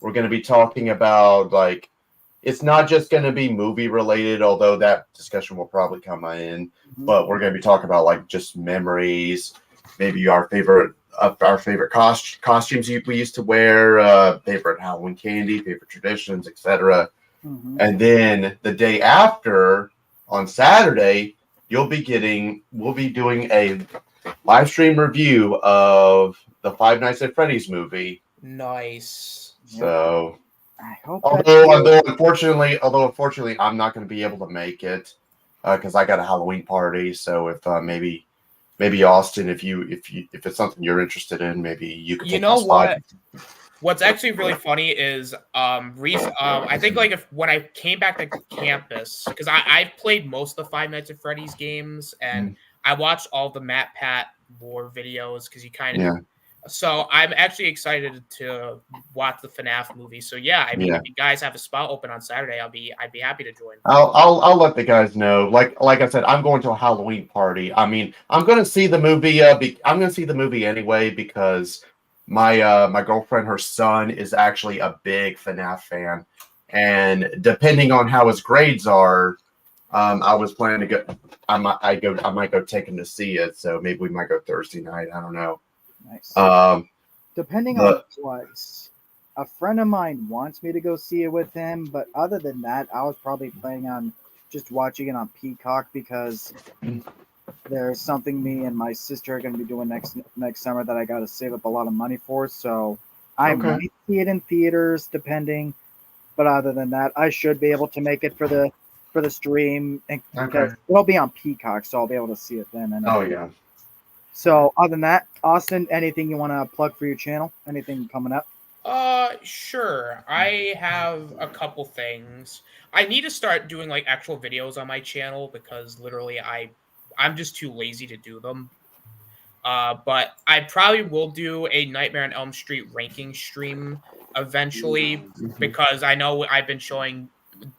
We're going to be talking about, like, it's not just going to be movie related, although that discussion will probably come in, but we're going to be talking about, like, just memories, maybe our favorite costumes we used to wear, favorite Halloween candy, favorite traditions, etc. And then the day after, on Saturday, we'll be doing a live stream review of the Five Nights at Freddy's movie. Nice. So, I hope although unfortunately, I'm not going to be able to make it because I got a Halloween party. So if maybe Austin, if it's something you're interested in, maybe you could. You know what? What's actually really funny is I think like when I came back to campus, because I've played most of the Five Nights at Freddy's games, and I watched all the Matt Pat lore videos because you kind of. So I'm actually excited to watch the FNAF movie. So yeah, I mean, if you guys have a spot open on Saturday, I'd be happy to join. I'll let the guys know. Like I said, I'm going to a Halloween party. I mean, I'm going to see the movie. I'm going to see the movie anyway because my girlfriend, her son, is actually a big FNAF fan, and depending on how his grades are, I was planning to go. I might go take him to see it. So maybe we might go Thursday night. I don't know. Nice. Depending on what, a friend of mine wants me to go see it with him, but other than that, I was probably planning on just watching it on Peacock because there's something me and my sister are going to be doing next summer that I got to save up a lot of money for. So I might see it in theaters, depending. But other than that, I should be able to make it for the stream, and it'll be on Peacock, so I'll be able to see it then. Oh yeah. So other than that, Austin, anything you want to plug for your channel? Anything coming up? Sure. I have a couple things. I need to start doing like actual videos on my channel because literally I'm just too lazy to do them. But I probably will do a Nightmare on Elm Street ranking stream eventually because I know I've been showing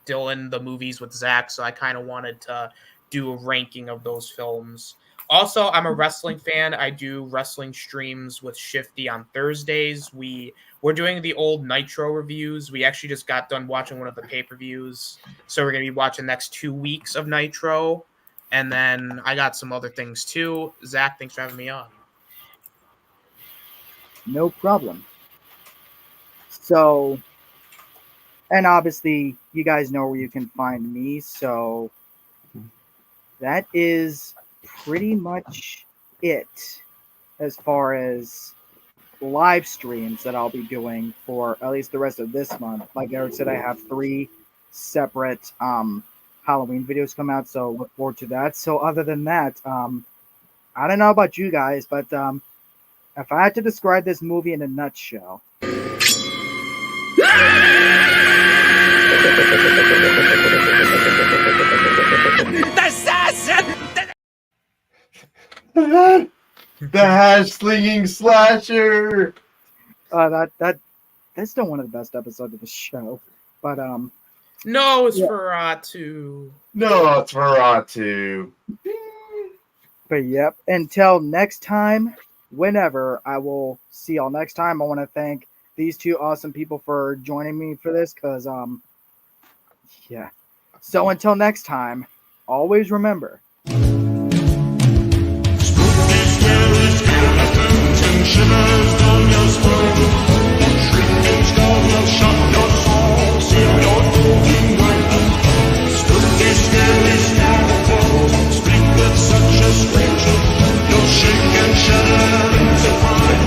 Dylan the movies with Zach, so I kind of wanted to do a ranking of those films. Also, I'm a wrestling fan. I do wrestling streams with Shifty on Thursdays. We're doing the old Nitro reviews. We actually just got done watching one of the pay-per-views, so we're gonna be watching the next 2 weeks of Nitro. And then I got some other things too. Zach, thanks for having me on. No problem. So, and obviously, you guys know where you can find me. So, that is pretty much it as far as live streams that I'll be doing for at least the rest of this month. Like Eric said, I have 3 separate Halloween videos come out, so look forward to that. So other than that, I don't know about you guys, but if I had to describe this movie in a nutshell, The hash slinging slasher. that's still one of the best episodes of the show. But No, it's Yeah. for Ratu. No, it's Veratu. yep. Until next time, whenever I will see y'all next time. I want to thank these 2 awesome people for joining me for this, because yeah. So until next time, always remember. Shivers down your spine, shrieking skulls will shock your soul, seal your golden night. Spooky, scary skeletons speak with such a strange look, you'll shake and shudder into pride.